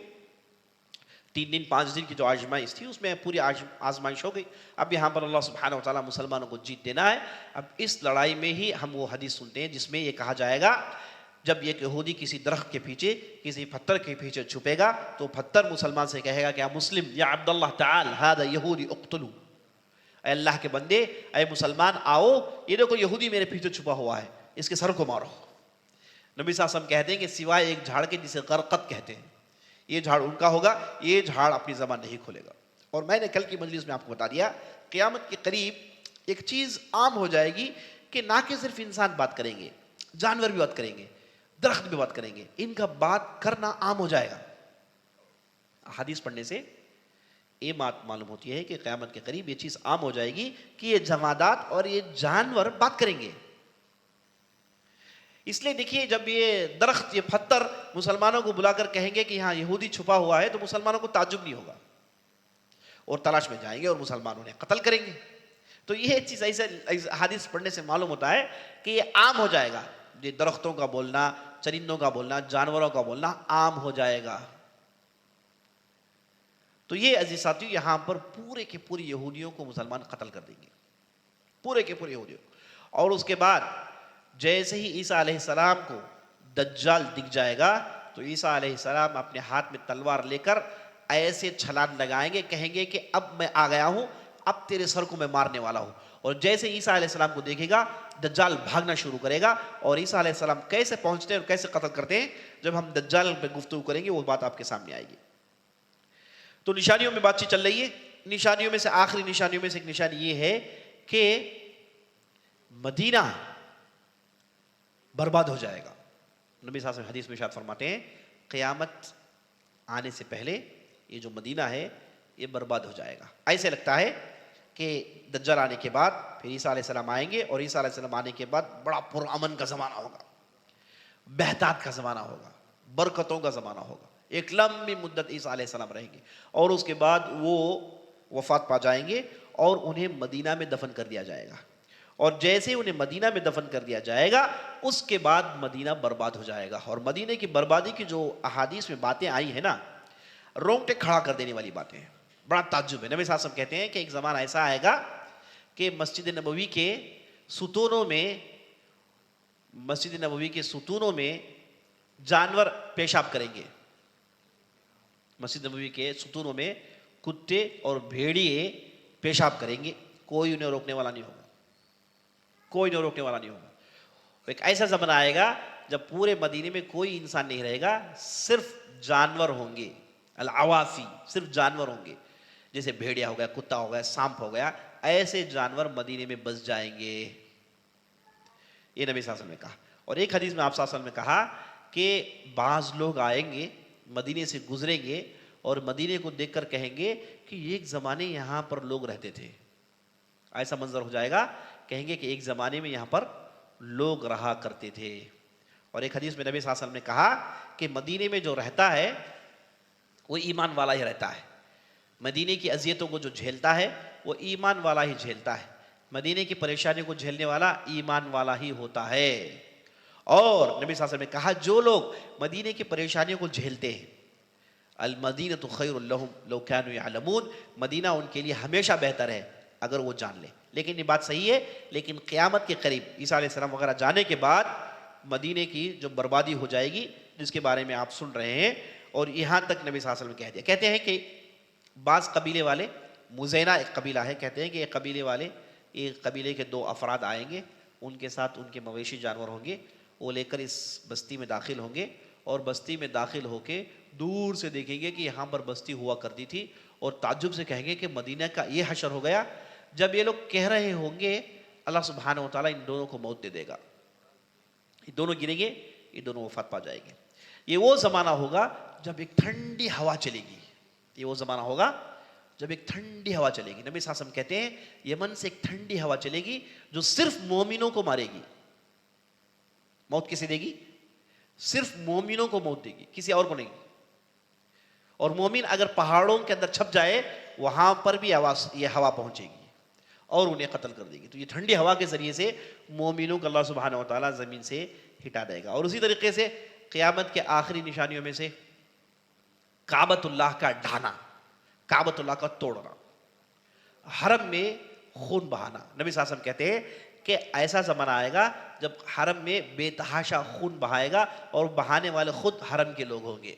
3 دن 5 دن کی جو آزمائش تھی اس میں پوری آزمائش ہو گئی. اب یہاں پر اللہ سبحانہ و تعالیٰ مسلمانوں کو جیت دینا ہے. اب اس لڑائی میں ہی ہم وہ حدیث سنتے ہیں جس میں یہ کہا جائے گا جب یہ یہودی کسی درخت کے پیچھے کسی پتھر کے پیچھے چھپے گا تو پتھر مسلمان سے کہے گا کہ یا مسلم یا عبداللہ تعال ھذا یہودی اقتلو, اے اللہ کے بندے, اے مسلمان آؤ, یہ دیکھو یہودی میرے پیچھے چھپا ہوا ہے, اس کے سر کو مارو. نبی صلی اللہ علیہ وسلم کہتے ہیں کہ سوائے ایک جھاڑ کے جسے غرقت کہتے ہیں, یہ جھاڑ ان کا ہوگا, یہ جھاڑ اپنی زبان نہیں کھولے گا. اور میں نے کل کی مجلس میں آپ کو بتا دیا قیامت کے قریب ایک چیز عام ہو جائے گی کہ نہ کہ صرف انسان بات کریں گے, جانور بھی بات کریں گے, درخت بھی بات کریں گے, ان کا بات کرنا عام ہو جائے گا. حدیث پڑھنے سے یہ بات معلوم ہوتی ہے کہ قیامت کے قریب یہ چیز عام ہو جائے گی کہ یہ جمادات اور یہ جانور بات کریں گے. اس لیے دیکھیے جب یہ درخت, یہ پتھر مسلمانوں کو بلا کر کہیں گے کہ یہاں یہودی چھپا ہوا ہے تو مسلمانوں کو تعجب نہیں ہوگا اور تلاش میں جائیں گے اور مسلمان انہیں قتل کریں گے. تو یہ چیز ایسے حدیث پڑھنے سے معلوم ہوتا ہے کہ یہ عام ہو جائے گا. یہ درختوں کا بولنا, چرندوں کا بولنا, جانوروں کا بولنا عام ہو جائے گا. تو یہ عزیز ساتھیو یہاں پر پورے کے پورے یہودیوں کو مسلمان قتل کر دیں گے, پورے کے پورے یہودیوں. اور اس کے بعد جیسے ہی عیسیٰ علیہ السلام کو دجال دکھ جائے گا تو عیسیٰ علیہ السلام اپنے ہاتھ میں تلوار لے کر ایسے چھلانگ لگائیں گے, کہیں گے کہ اب میں آ گیا ہوں, اب تیرے سر کو میں مارنے والا ہوں. اور جیسے عیسیٰ علیہ السلام کو دیکھے گا دجال بھاگنا شروع کرے گا. اور عیسیٰ علیہ السلام کیسے پہنچتے ہیں اور کیسے قتل کرتے ہیں جب ہم دجال پہ گفتگو کریں گے وہ بات آپ کے سامنے آئے گی. تو نشانیوں میں بات چیت چل رہی ہے. نشانیوں میں سے آخری نشانیوں میں سے ایک نشانی یہ ہے کہ مدینہ برباد ہو جائے گا. نبی صلی اللہ علیہ وسلم حدیث میں ارشاد فرماتے ہیں قیامت آنے سے پہلے یہ جو مدینہ ہے یہ برباد ہو جائے گا. ایسے لگتا ہے کہ دجال آنے کے بعد پھر عیسیٰ علیہ السلام آئیں گے اور عیسیٰ علیہ السلام آنے کے بعد بڑا پرامن کا زمانہ ہوگا, بہتات کا زمانہ ہوگا, برکتوں کا زمانہ ہوگا. ایک لمبی مدت عیسیٰ علیہ السلام رہیں گے اور اس کے بعد وہ وفات پا جائیں گے اور انہیں مدینہ میں دفن کر دیا جائے گا. اور جیسے انہیں مدینہ میں دفن کر دیا جائے گا اس کے بعد مدینہ برباد ہو جائے گا. اور مدینہ کی بربادی کی جو احادیث میں باتیں آئی ہیں نا, رونگٹے کھڑا کر دینے والی باتیں ہیں, بڑا تعجب ہے. نبی صلی اللہ علیہ وسلم کہتے ہیں کہ ایک زمانہ ایسا آئے گا کہ مسجد نبوی کے ستونوں میں جانور پیشاب کریں گے. مسجد نبوی کے ستونوں میں کتے اور بھیڑیے پیشاب کریں گے, کوئی انہیں روکنے والا نہیں ہوگا, کوئی انہیں روکنے والا نہیں ہوگا. ایک ایسا زمانہ آئے گا جب پورے مدینے میں کوئی انسان نہیں رہے گا, صرف جانور ہوں گے, العوافی, صرف جانور ہوں گے, جیسے بھیڑیا ہو گیا, کتا ہو گیا, سانپ ہو گیا, ایسے جانور مدینے میں بس جائیں گے. یہ نبی صلی اللہ علیہ وسلم نے کہا. اور ایک حدیث میں آپ صلی اللہ علیہ وسلم نے کہا کہ بعض لوگ آئیں گے, مدینے سے گزریں گے اور مدینے کو دیکھ کر کہیں گے کہ ایک زمانے یہاں پر لوگ رہتے تھے. ایسا منظر ہو جائے گا, کہیں گے کہ ایک زمانے میں یہاں پر لوگ رہا کرتے تھے. اور ایک حدیث میں نبی صلی اللہ علیہ وسلم نے کہا کہ مدینے میں جو رہتا ہے وہ ایمان والا ہی رہتا ہے, مدینے کی اذیتوں کو جو جھیلتا ہے وہ ایمان والا ہی جھیلتا ہے, مدینے کی پریشانیوں کو جھیلنے والا ایمان والا ہی ہوتا ہے. اور نبی صلی اللہ علیہ وسلم نے کہا جو لوگ مدینے کی پریشانیوں کو جھیلتے ہیں, المدینۃ خیر لہم لو کانوا یعلمون, مدینہ ان کے لیے ہمیشہ بہتر ہے اگر وہ جان لیں. لیکن یہ بات صحیح ہے, لیکن قیامت کے قریب عیسیٰ علیہ السلام وغیرہ جانے کے بعد مدینے کی جو بربادی ہو جائے گی جس کے بارے میں آپ سن رہے ہیں, اور یہاں تک نبی صلی اللہ علیہ وسلم کہہ دیا. کہتے ہیں کہ بعض قبیلے والے, مزینہ ایک قبیلہ ہے, کہتے ہیں کہ ایک قبیلے والے, ایک قبیلے کے 2 افراد آئیں گے, ان کے ساتھ ان کے مویشی جانور ہوں گے, وہ لے کر اس بستی میں داخل ہوں گے اور بستی میں داخل ہو کے دور سے دیکھیں گے کہ یہاں پر بستی ہوا کرتی تھی اور تعجب سے کہیں گے کہ مدینہ کا یہ حشر ہو گیا. جب یہ لوگ کہہ رہے ہوں گے اللہ سبحانہ و تعالیٰ ان دونوں کو موت دے دے گا. یہ دونوں گریں گے, یہ دونوں وفات پا جائیں گے. یہ وہ زمانہ ہوگا جب ایک ٹھنڈی ہوا چلے گی. یہ وہ زمانہ ہوگا جب ایک ٹھنڈی ہوا چلے گی. نبی صلی اللہ علیہ وسلم کہتے ہیں یمن سے ایک ٹھنڈی ہوا چلے گی جو صرف مومنوں کو مارے گی. موت کسے دے گی؟ صرف مومنوں کو موت دے گی, کسی اور کو نہیں. اور مومن اگر پہاڑوں کے اندر چھپ جائے وہاں پر بھی یہ ہوا پہنچے گی اور انہیں قتل کر دے گی. تو یہ ٹھنڈی ہوا کے ذریعے سے مومنوں کو اللہ سبحانہ و تعالیٰ زمین سے ہٹا دے گا. اور اسی طریقے سے قیامت کے آخری نشانیوں میں سے کعبۃ اللہ کا ڈھانا, کعبۃ اللہ کا توڑنا, حرم میں خون بہانا. نبی صلی اللہ علیہ وسلم کہتے ہیں کہ ایسا زمانہ آئے گا جب حرم میں بے تحاشا خون بہائے گا اور بہانے والے خود حرم کے لوگ ہوں گے.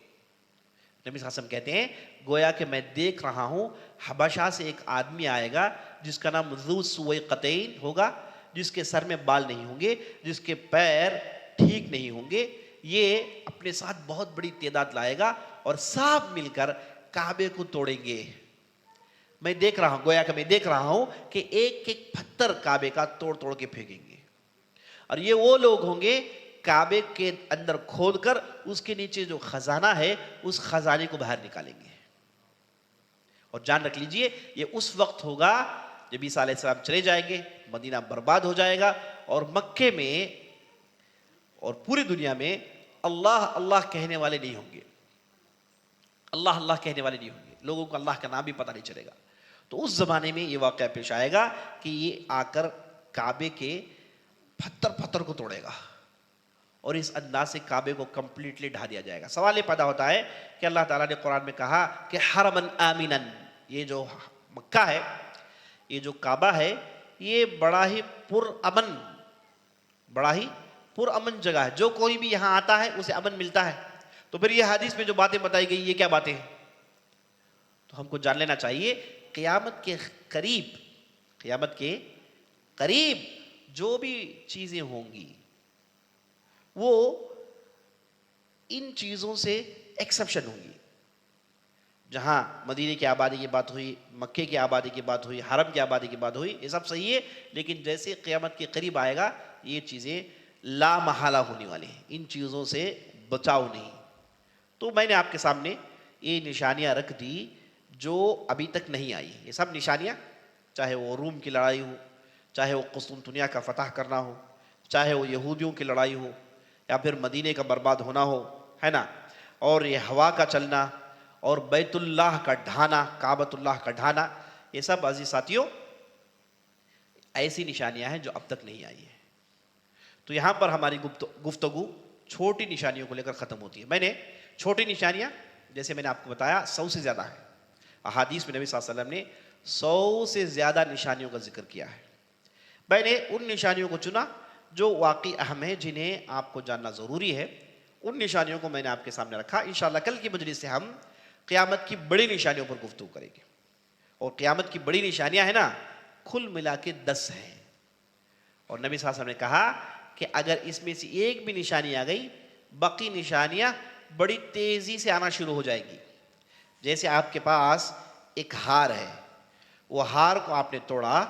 نبی صلی اللہ علیہ وسلم کہتے ہیں گویا کہ میں دیکھ رہا ہوں حبشہ سے ایک آدمی آئے گا جس کا نام ذو سویقتین ہوگا, جس کے سر میں بال نہیں ہوں گے, جس کے پیر ٹھیک نہیں ہوں گے. یہ اپنے ساتھ بہت بڑی تعداد لائے گا اور سب مل کر کعبے کو توڑیں گے. میں دیکھ رہا ہوں, گویا کہ میں دیکھ رہا ہوں کہ ایک ایک پتھر کعبے کا توڑ توڑ کے پھینکیں گے. اور یہ وہ لوگ ہوں گے کعبے کے اندر کھود کر اس کے نیچے جو خزانہ ہے اس خزانے کو باہر نکالیں گے. اور جان رکھ لیجئے یہ اس وقت ہوگا جب عیسیٰ علیہ السلام چلے جائیں گے, مدینہ برباد ہو جائے گا اور مکے میں اور پوری دنیا میں اللہ اللہ کہنے والے نہیں ہوں گے. اللہ اللہ کہنے والے نہیں ہوں گے, لوگوں کو اللہ کا نام بھی پتہ نہیں چلے گا. تو اس زمانے میں یہ واقعہ پیش آئے گا کہ یہ آ کر کعبے کے پتھر کو توڑے گا اور اس انداز سے کعبے کو کمپلیٹلی ڈھا دیا جائے گا. سوال یہ پیدا ہوتا ہے کہ اللہ تعالیٰ نے قرآن میں کہا کہ حرمن آمنن, یہ جو مکہ ہے, یہ جو کعبہ ہے, یہ بڑا ہی پر امن جگہ ہے, جو کوئی بھی یہاں آتا ہے اسے امن ملتا ہے. تو پھر یہ حدیث میں جو باتیں بتائی گئی یہ کیا باتیں ہیں؟ تو ہم کو جان لینا چاہیے قیامت کے قریب جو بھی چیزیں ہوں گی وہ ان چیزوں سے ایکسپشن ہوں گی. جہاں مدینے کی آبادی کی بات ہوئی, مکے کی آبادی کی بات ہوئی, حرم کی آبادی کی بات ہوئی, یہ سب صحیح ہے, لیکن جیسے قیامت کے قریب آئے گا یہ چیزیں لا محالہ ہونے والی ہیں, ان چیزوں سے بچاؤ نہیں. تو میں نے آپ کے سامنے یہ نشانیاں رکھ دی جو ابھی تک نہیں آئی. یہ سب نشانیاں, چاہے وہ روم کی لڑائی ہو, چاہے وہ قسطنطنیہ کا فتح کرنا ہو, چاہے وہ یہودیوں کی لڑائی ہو, یا پھر مدینے کا برباد ہونا ہو, ہے نا, اور یہ ہوا کا چلنا اور بیت اللہ کا ڈھانا, کعبۃ اللہ کا ڈھانا, یہ سب عزیز ساتھیوں ایسی نشانیاں ہیں جو اب تک نہیں آئی ہیں. تو یہاں پر ہماری گفتگو چھوٹی نشانیوں کو لے کر ختم ہوتی ہے. میں نے چھوٹی نشانیاں جیسے میں نے آپ کو بتایا 100 سے زیادہ ہیں. احادیث میں نبی صلی اللہ علیہ وسلم نے 100 سے زیادہ نشانیوں کا ذکر کیا ہے. میں نے ان نشانیوں کو چنا جو واقعی اہم ہیں, جنہیں آپ کو جاننا ضروری ہے. ان نشانیوں کو میں نے آپ کے سامنے رکھا. انشاءاللہ کل کی مجلس سے ہم قیامت کی بڑی نشانیوں پر گفتگو کریں گے. اور قیامت کی بڑی نشانیاں ہیں نا, کل ملا کے 10 ہیں. اور نبی صلی اللہ علیہ وسلم نے کہا کہ اگر اس میں سے ایک بھی نشانی آ گئی, باقی نشانیاں بڑی تیزی سے آنا شروع ہو جائیں گی. جیسے آپ کے پاس ایک ہار ہے, وہ ہار کو آپ نے توڑا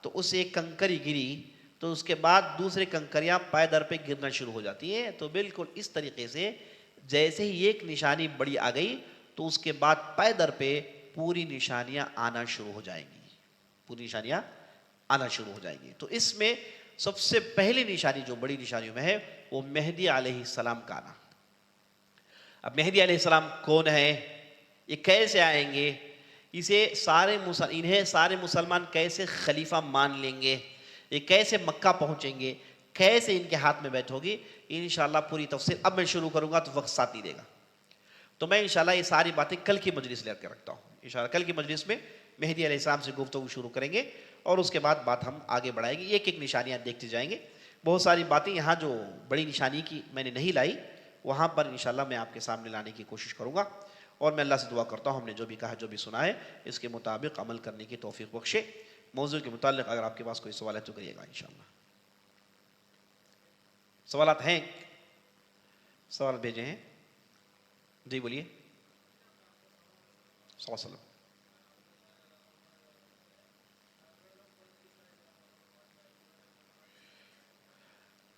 تو اسے ایک کنکری گری, تو اس کے بعد دوسرے کنکریاں پائے در پہ گرنا شروع ہو جاتی ہیں. تو بالکل اس طریقے سے جیسے ہی ایک نشانی بڑی آ گئی تو اس کے بعد پائے در پہ پوری نشانیاں آنا شروع ہو جائیں گی, پوری نشانیاں آنا شروع ہو جائیں گی. تو اس میں سب سے پہلی نشانی جو بڑی نشانیوں میں ہے وہ مہدی علیہ السلام کا آنا. اب مہدی علیہ السلام کون ہے, یہ کیسے آئیں گے, انہیں سارے مسلمان کیسے خلیفہ مان لیں گے, یہ کیسے مکہ پہنچیں گے, کیسے ان کے ہاتھ میں بیٹھ ہوگی, انشاءاللہ پوری تفصیل اب میں شروع کروں گا تو وقت ساتھ نہیں دے گا. تو میں انشاءاللہ یہ ساری باتیں کل کی مجلس لے کر رکھتا ہوں. انشاءاللہ کل کی مجلس میں مہدی علیہ السلام سے گفتگو شروع کریں گے اور اس کے بعد بات ہم آگے بڑھائیں گے. ایک ایک نشانیاں دیکھتے جائیں گے. بہت ساری باتیں یہاں جو بڑی نشانی کی میں نے نہیں لائی, وہاں پر انشاءاللہ میں آپ کے سامنے لانے کی کوشش کروں گا. اور میں اللہ سے دعا کرتا ہوں ہم نے جو بھی کہا, جو بھی سنا ہے, اس کے مطابق عمل کرنے کی توفیق بخشے. موضوع کے متعلق اگر آپ کے پاس کوئی سوال ہے تو کریے گا انشاءاللہ. سوالات ہیں؟ سوال بھیجے ہیں, جی بولیے. صلی اللہ علیہ وسلم.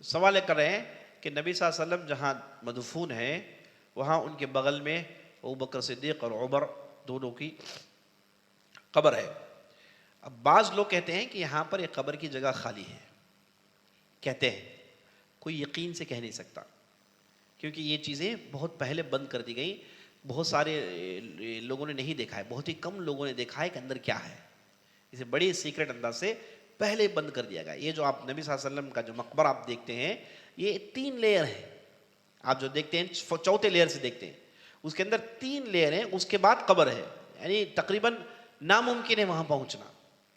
سوال کر رہے ہیں کہ نبی صلی اللہ علیہ وسلم جہاں مدفون ہیں وہاں ان کے بغل میں ابوبکر صدیق اور عمر دونوں کی قبر ہے۔ اب بعض لوگ کہتے ہیں کہ یہاں پر ایک قبر کی جگہ خالی ہے، کہتے ہیں، کوئی یقین سے کہہ نہیں سکتا، کیونکہ یہ چیزیں بہت پہلے بند کر دی گئیں، بہت سارے لوگوں نے نہیں دیکھا ہے، بہت ہی کم لوگوں نے دیکھا ہے کہ اندر کیا ہے، اسے بڑے سیکرٹ انداز سے پہلے بند کر دیا گیا۔ یہ جو آپ نبی صلی اللہ علیہ وسلم کا جو مقبرہ آپ دیکھتے ہیں یہ 3 لیئر ہے، آپ جو دیکھتے ہیں چوتھے لیئر سے دیکھتے ہیں، اس کے اندر 3 لیئر ہیں، اس کے بعد قبر ہے، یعنی تقریباً ناممکن ہے وہاں پہنچنا۔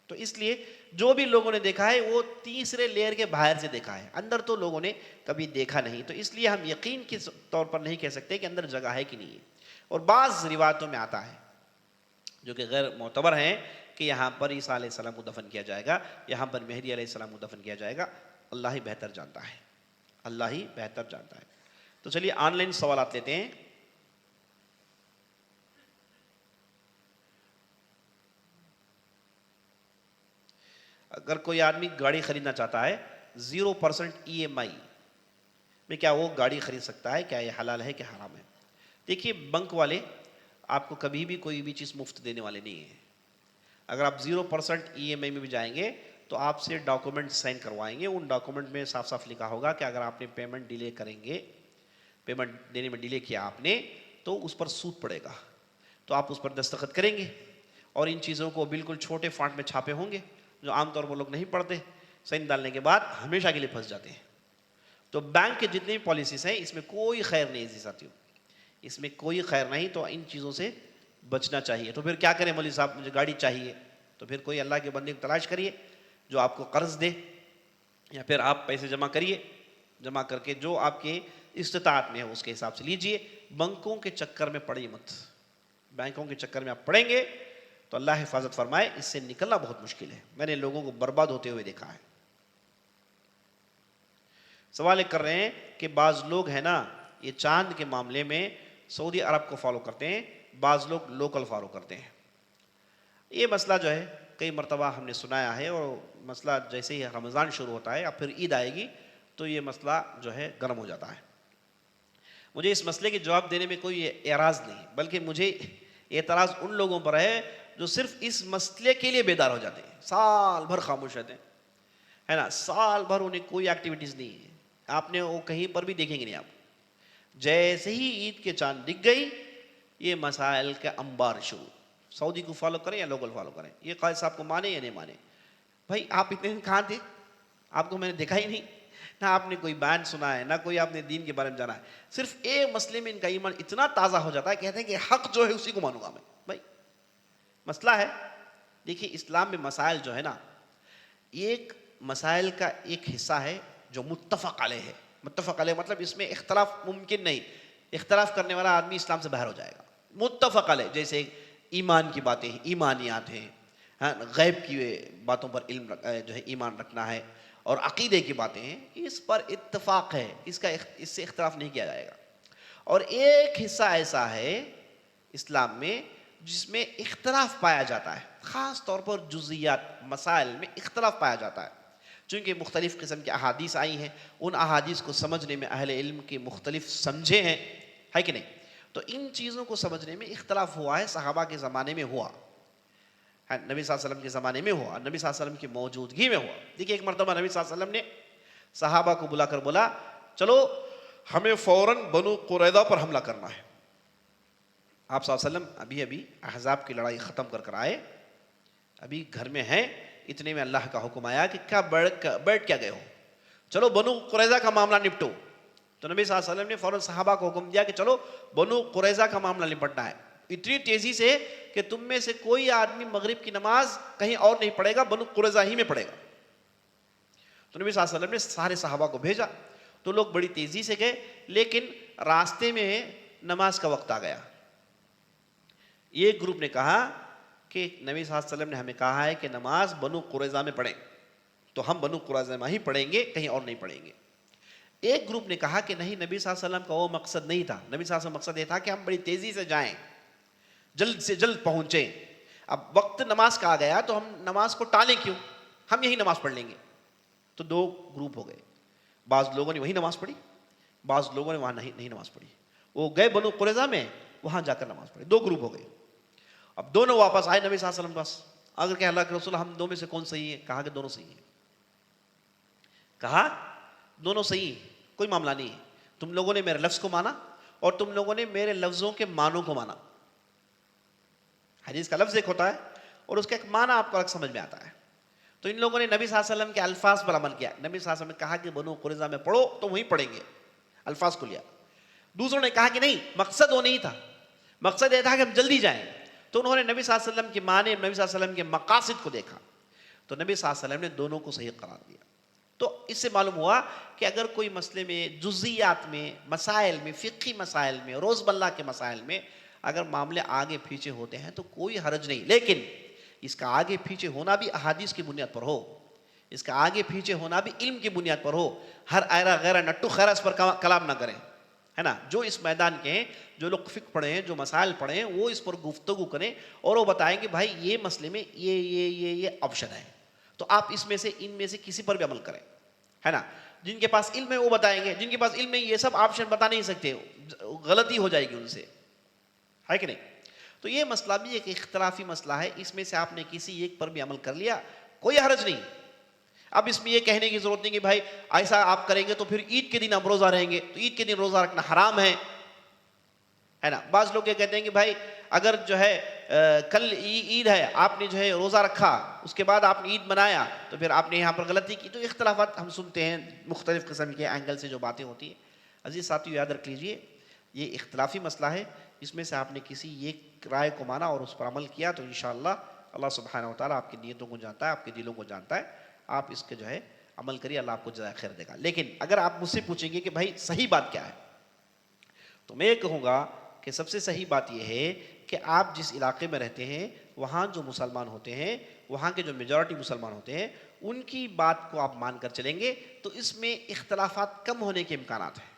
تو اس لیے جو بھی لوگوں نے دیکھا ہے وہ تیسرے لیئر کے باہر سے دیکھا ہے، اندر تو لوگوں نے کبھی دیکھا نہیں، تو اس لیے ہم یقین کے طور پر نہیں کہہ سکتے کہ اندر جگہ ہے کہ نہیں ہے۔ اور بعض روایتوں میں آتا ہے جو کہ غیر معتبر ہیں کہ یہاں پر عیسیٰ علیہ السلام کو دفن کیا جائے گا، یہاں پر مہدی علیہ السلام کو دفن کیا جائے گا، اللہ ہی بہتر جانتا ہے، اللہ ہی بہتر جانتا ہے۔ تو چلیے آن لائن سوالات لیتے ہیں۔ اگر کوئی آدمی گاڑی خریدنا چاہتا ہے 0% EMI میں، کیا وہ گاڑی خرید سکتا ہے؟ کیا یہ حلال ہے کہ حرام ہے؟ دیکھیے بینک والے آپ کو کبھی بھی کوئی بھی چیز مفت دینے والے نہیں ہیں۔ اگر آپ 0% EMI میں بھی جائیں گے تو آپ سے ڈاکومنٹ سائن کروائیں گے، ان ڈاکومنٹ میں صاف صاف لکھا ہوگا کہ اگر آپ نے پیمنٹ ڈیلے کریں گے، پیمنٹ دینے میں ڈیلے کیا آپ نے تو اس پر سود پڑے گا، تو آپ اس پر دستخط کریں گے، اور ان چیزوں کو بالکل چھوٹے فونٹ میں چھاپے ہوں گے جو عام طور پر لوگ نہیں پڑھتے، سائن ڈالنے کے بعد ہمیشہ کے لیے پھنس جاتے ہیں۔ تو بینک کے جتنے بھی پالیسیز ہیں اس میں کوئی خیر نہیں ہے ساتھیوں، اس میں کوئی خیر نہیں، تو ان چیزوں سے بچنا چاہیے۔ تو پھر کیا کریں مولوی صاحب، مجھے گاڑی چاہیے، تو پھر کوئی اللہ کے بندے کو تلاش کریے جو آپ کو قرض دے، یا پھر آپ پیسے جمع کریے، جمع کر کے جو آپ کے استطاعت میں ہے اس کے حساب سے لیجئے۔ بینکوں کے چکر میں پڑیے مت، بینکوں کے چکر میں آپ پڑیں گے تو اللہ حفاظت فرمائے اس سے نکلنا بہت مشکل ہے، میں نے لوگوں کو برباد ہوتے ہوئے دیکھا ہے۔ سوال کر رہے ہیں کہ بعض لوگ ہیں نا یہ چاند کے معاملے میں سعودی عرب کو فالو کرتے ہیں، بعض لوگ لوکل فالو کرتے ہیں۔ یہ مسئلہ جو ہے کئی مرتبہ ہم نے سنایا ہے، اور مسئلہ جیسے ہی رمضان شروع ہوتا ہے اب پھر عید آئے گی تو یہ مسئلہ جو ہے گرم ہو جاتا ہے۔ مجھے اس مسئلے کے جواب دینے میں کوئی اعراض نہیں، بلکہ مجھے اعتراض ان لوگوں پر ہے جو صرف اس مسئلے کے لیے بیدار ہو جاتے ہیں، سال بھر خاموش رہتے ہیں، ہے نا، سال بھر انہیں کوئی ایکٹیویٹیز نہیں ہے، آپ نے وہ کہیں پر بھی دیکھیں گے نہیں۔ آپ جیسے ہی عید کے چاند دکھ گئی یہ مسائل کا انبار شروع، سعودی کو فالو کریں یا لوکل فالو کریں، یہ قائد صاحب کو مانے یا نہیں مانے۔ بھائی آپ اتنے دن کہاں تھے؟ آپ کو میں نے دیکھا ہی نہیں، نہ آپ نے کوئی بیان سنا ہے، نہ کوئی آپ نے دین کے بارے میں جانا ہے، صرف ایک مسئلے میں ان کا ایمان اتنا تازہ ہو جاتا ہے، کہتے ہیں کہ حق جو ہے اسی کو مانوں گا میں۔ بھائی مسئلہ ہے، دیکھیے اسلام میں مسائل جو ہے نا، ایک مسائل کا ایک حصہ ہے جو متفق علیہ ہے، متفق علیہ مطلب اس میں اختلاف ممکن نہیں، اختلاف کرنے والا آدمی اسلام سے باہر ہو جائے گا۔ متفق علیہ جیسے ایمان کی باتیں ہیں، ایمانیات ہیں، غیب کی باتوں پر علم جو ہے ایمان رکھنا ہے، اور عقیدے کی باتیں ہیں، اس پر اتفاق ہے، اس سے اختلاف نہیں کیا جائے گا۔ اور ایک حصہ ایسا ہے اسلام میں جس میں اختلاف پایا جاتا ہے، خاص طور پر جزئیات مسائل میں اختلاف پایا جاتا ہے، چونکہ مختلف قسم کی احادیث آئی ہیں، ان احادیث کو سمجھنے میں اہل علم کے مختلف سمجھے ہیں، ہے کہ نہیں؟ تو ان چیزوں کو سمجھنے میں اختلاف ہوا ہے، صحابہ کے زمانے میں ہوا، نبی صلی اللہ علیہ وسلم کے زمانے میں ہوا، نبی صلی اللہ علیہ وسلم کی موجودگی میں ہوا۔ دیکھیے ایک مرتبہ نبی صلی اللہ علیہ وسلم نے صحابہ کو بلا کر بولا چلو ہمیں فوراً بنو قریظہ پر حملہ کرنا ہے۔ آپ صلی اللہ علیہ وسلم ابھی احزاب کی لڑائی ختم کر آئے، ابھی گھر میں ہیں، اتنے میں اللہ کا حکم آیا کہ کیا بیٹھ کیا گئے ہو، چلو بنو قریظہ کا معاملہ نپٹو۔ تو نبی صلی اللہ علیہ وسلم نے فوراً صحابہ کو حکم دیا کہ چلو بنو قریظہ کا معاملہ نپٹنا ہے، اتنی تیزی سے کہ تم میں سے کوئی آدمی مغرب کی نماز کہیں اور نہیں پڑھے گا، بنو قریظہ ہی میں پڑھے گا۔ تو نبی صلی اللہ علیہ وسلم نے سارے صحابہ کو بھیجا، تو لوگ بڑی تیزی سے گئے، لیکن راستے میں نماز کا وقت آ گیا۔ ایک گروپ نے کہا کہ نبی صلی اللہ علیہ وسلم نے ہمیں کہا ہے کہ نماز بنو قریظہ میں پڑھیں، تو ہم بنو قریظہ میں ہی پڑھیں گے، کہیں اور نہیں پڑھیں گے۔ ایک گروپ نے کہا کہ نہیں، نبی صلی اللہ علیہ وسلم کا وہ مقصد نہیں تھا، نبی صلی اللہ علیہ وسلم مقصد یہ تھا کہ ہم بڑی تیزی سے جائیں، جلد سے جلد پہنچیں، اب وقت نماز کا آ گیا تو ہم نماز کو ٹالیں کیوں، ہم یہی نماز پڑھ لیں گے۔ تو دو گروپ ہو گئے، بعض لوگوں نے وہی نماز پڑھی، بعض لوگوں نے وہاں نہیں نماز پڑھی، وہ گئے بنو قریظہ میں، وہاں جا کر نماز پڑھی، دو گروپ ہو گئے. اب دونوں واپس آئے نبی صلی اللہ علیہ وسلم کے پاس، اگر کہ اللہ کے رسول ہم دو میں سے کون صحیح ہے؟ کہا کہ دونوں صحیح ہیں. کہا دونوں صحیح ہیں، کوئی معاملہ نہیں ہے. تم لوگوں نے میرے لفظ کو مانا اور تم لوگوں نے میرے لفظوں کے معنوں کو مانا. حدیث کا لفظ ایک ہوتا ہے اور اس کا ایک معنی آپ کو الگ سمجھ میں آتا ہے. تو ان لوگوں نے نبی صلی اللہ علیہ وسلم کے الفاظ پر عمل کیا. نبی صلی اللہ علیہ وسلم نے کہا کہ بنو قریظہ میں پڑھو تو وہیں پڑھیں گے، الفاظ کو لیا. دوسروں نے کہا کہ نہیں، مقصد وہ نہیں تھا، مقصد یہ تھا کہ ہم جلدی جائیں. تو انہوں نے نبی صلی اللہ علیہ وسلم کے معنی، نبی صلی اللہ علیہ وسلم کے مقاصد کو دیکھا، تو نبی صلی اللہ علیہ وسلم نے دونوں کو صحیح قرار دیا. تو اس سے معلوم ہوا کہ اگر کوئی مسئلے میں، جزئیات میں، مسائل میں، فقہی مسائل میں، روزمرہ کے مسائل میں اگر معاملے آگے پیچھے ہوتے ہیں تو کوئی حرج نہیں، لیکن اس کا آگے پیچھے ہونا بھی احادیث کی بنیاد پر ہو، اس کا آگے پیچھے ہونا بھی علم کی بنیاد پر ہو. ہر ایرا غیرہ نٹو خیرہ اس پر کلام نہ کریں، ہے نا. جو اس میدان کے ہیں، جو لوگ فقہ پڑھے ہیں، جو مسائل پڑھے ہیں، وہ اس پر گفتگو کریں اور وہ بتائیں کہ بھائی یہ مسئلے میں یہ آپشن ہے، تو آپ اس میں سے، ان میں سے کسی پر بھی عمل کریں، ہے نا. جن کے پاس علم ہے وہ بتائیں گے، جن کے پاس علم ہے یہ سب آپشن بتا نہیں سکتے، غلطی ہو جائے گی ان سے، ہے کہ نہیں. تو یہ مسئلہ بھی ایک اختلافی مسئلہ ہے، اس میں سے آپ نے کسی ایک پر بھی عمل کر لیا کوئی حرج نہیں. اب اس میں یہ کہنے کی ضرورت نہیں کہ بھائی ایسا آپ کریں گے تو پھر عید کے دن آپ روزہ رہیں گے، تو عید کے دن روزہ رکھنا حرام ہے نا. بعض لوگ یہ کہتے ہیں کہ بھائی اگر جو ہے کل عید ہے، آپ نے جو ہے روزہ رکھا، اس کے بعد آپ نے عید منایا، تو پھر آپ نے یہاں پر غلطی کی. تو اختلافات ہم سنتے ہیں، مختلف قسم کے اینگل سے جو باتیں ہوتی ہیں. عزیز ساتھیو یاد رکھ لیجئے یہ اختلافی مسئلہ ہے، اس میں سے آپ نے کسی ایک رائے کو مانا اور اس پر عمل کیا تو انشاءاللہ اللہ سبحانہ وتعالی آپ کی نیتوں کو جانتا ہے، آپ کے دلوں کو جانتا ہے. آپ اس کے جو ہے عمل کریے، اللہ آپ کو جزائے خیر دے گا. لیکن اگر آپ مجھ سے پوچھیں گے کہ بھائی صحیح بات کیا ہے، تو میں یہ کہوں گا کہ سب سے صحیح بات یہ ہے کہ آپ جس علاقے میں رہتے ہیں وہاں جو مسلمان ہوتے ہیں، وہاں کے جو میجورٹی مسلمان ہوتے ہیں، ان کی بات کو آپ مان کر چلیں گے تو اس میں اختلافات کم ہونے کے امکانات ہیں.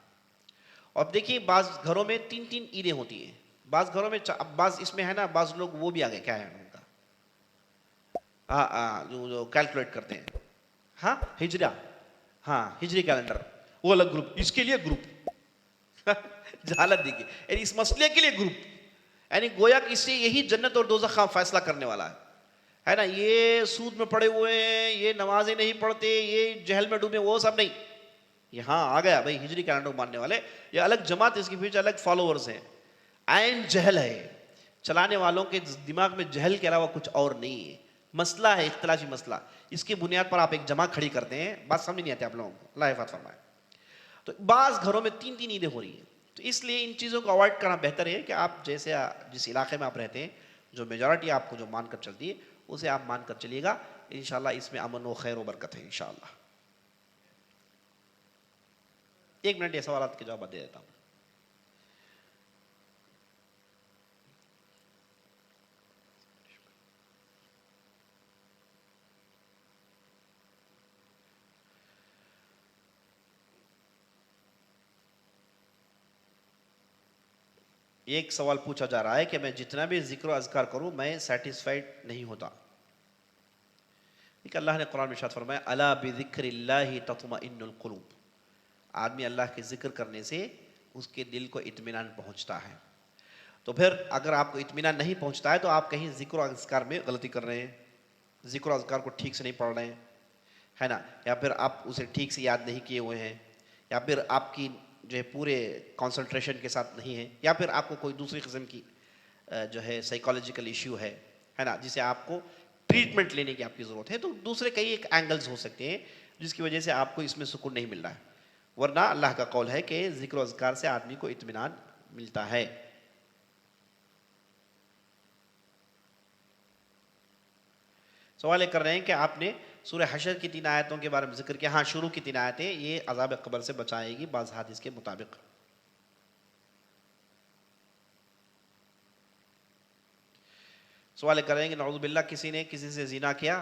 اور دیکھیے بعض گھروں میں 3 عیدیں ہوتی ہیں، بعض گھروں میں بعض اس میں ہے نا، بعض لوگ وہ بھی آگے، کیا ہے ان کا، ہاں جو کیلکولیٹ کرتے ہیں، ہاں ہجرہ، ہاں ہجری کیلنڈر، وہ الگ گروپ، اس کے لیے گروپ جہالت دیکھیے، یعنی اس مسئلے کے لیے گروپ، یعنی گویا کہ اس سے یہی جنت اور دوزخ کا فیصلہ کرنے والا ہے نا. یہ سود میں پڑے ہوئے ہیں، یہ نمازیں نہیں پڑھتے، یہ جہل میں ڈوبے، وہ سب نہیں. یہاں آ گیا بھائی ہجری کیلنڈر ماننے والے، یہ الگ جماعت، اس کے پیچھے الگ فالوورز ہیں. عین جہل ہے، چلانے والوں کے دماغ میں جہل کے علاوہ کچھ اور نہیں ہے. مسئلہ ہے اختلافی مسئلہ، اس کی بنیاد پر آپ ایک جماعت کھڑی کرتے ہیں، بات سمجھ نہیں آتی آپ لوگوں کو، اللہ حفاظت فرمائے. تو بعض گھروں میں 3 عیدیں ہو رہی ہیں، تو اس لیے ان چیزوں کو اوائڈ کرنا بہتر ہے کہ آپ جیسے جس علاقے میں آپ رہتے ہیں، جو میجورٹی آپ کو جو مان کر چلتی ہے اسے آپ مان کر چلیے گا. انشاءاللہ اس میں امن و خیر و برکت ہے انشاءاللہ. 1 منٹ یہ سوالات کے جواب دے دیتا ہوں. ایک سوال پوچھا جا رہا ہے کہ میں جتنا بھی ذکر و اذکار کروں میں سیٹسفائیڈ نہیں ہوتا. کہ اللہ نے قرآن میں ارشاد فرمایا الا بذکر اللہ تطمئن القلوب، آدمی اللہ کے ذکر کرنے سے اس کے دل کو اطمینان پہنچتا ہے. تو پھر اگر آپ کو اطمینان نہیں پہنچتا ہے تو آپ کہیں ذکر و اذکار میں غلطی کر رہے ہیں، ذکر و اذکار کو ٹھیک سے نہیں پڑھ رہے ہیں، ہے نا، یا پھر آپ اسے ٹھیک سے یاد نہیں کیے ہوئے ہیں، یا پھر آپ کی جو ہے پورے کانسنٹریشن کے ساتھ نہیں ہے، یا پھر آپ کو کوئی دوسری قسم کی جو ہے سائیکالوجیکل ایشو ہے نا، جسے آپ کو ٹریٹمنٹ لینے کی آپ کی ضرورت ہے. تو دوسرے کئی ایک اینگلز ہو سکتے ہیں جس کی وجہ سے آپ کو اس میں سکون نہیں مل رہا ہے. ورنہ اللہ کا قول ہے کہ ذکر و اذکار سے آدمی کو اطمینان ملتا ہے. سوال یہ کر رہے ہیں کہ آپ نے سورہ حشر کی 3 آیتوں کے بارے میں ذکر کیا. ہاں شروع کی 3 آیتیں یہ عذاب قبر سے بچائے گی بعض حدیث کے مطابق. سوال کر رہے ہیں کہ نعوذ باللہ کسی نے کسی سے زنا کیا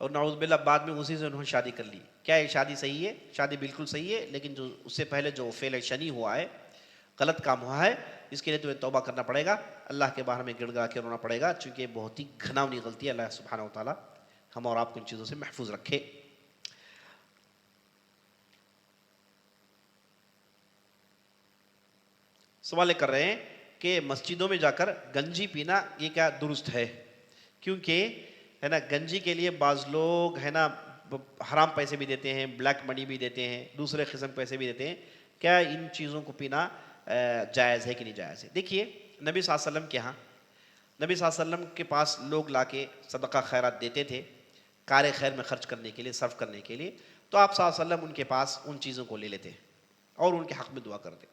اور نعوذ باللہ بعد میں اسی سے انہوں نے شادی کر لی، کیا یہ شادی صحیح ہے؟ شادی بالکل صحیح ہے، لیکن جو اس سے پہلے جو فعل شنی ہوا ہے، غلط کام ہوا ہے، اس کے لیے تمہیں توبہ کرنا پڑے گا، اللہ کے باہر میں گڑ گڑا کے رونا پڑے گا، چونکہ یہ بہت ہی گھناؤنی غلطی ہے. اللہ سبحانہ و تعالیٰ ہم اور آپ کو ان چیزوں سے محفوظ رکھے. سوال یہ کر رہے ہیں کہ مسجدوں میں جا کر گنجی پینا یہ کیا درست ہے؟ کیونکہ ہے نا گنجی کے لیے بعض لوگ ہے نا حرام پیسے بھی دیتے ہیں، بلیک منی بھی دیتے ہیں، دوسرے قسم پیسے بھی دیتے ہیں. کیا ان چیزوں کو پینا جائز ہے کہ نہیں جائز ہے؟ دیکھیے نبی صلی اللہ علیہ وسلم کے ہاں، نبی صلی اللہ علیہ وسلم کے پاس لوگ لا کے صدقہ خیرات دیتے تھے کار خیر میں خرچ کرنے کے لیے، صرف کرنے کے لیے. تو آپ صلی اللہ علیہ وسلم ان کے پاس ان چیزوں کو لے لیتے اور ان کے حق میں دعا کرتے.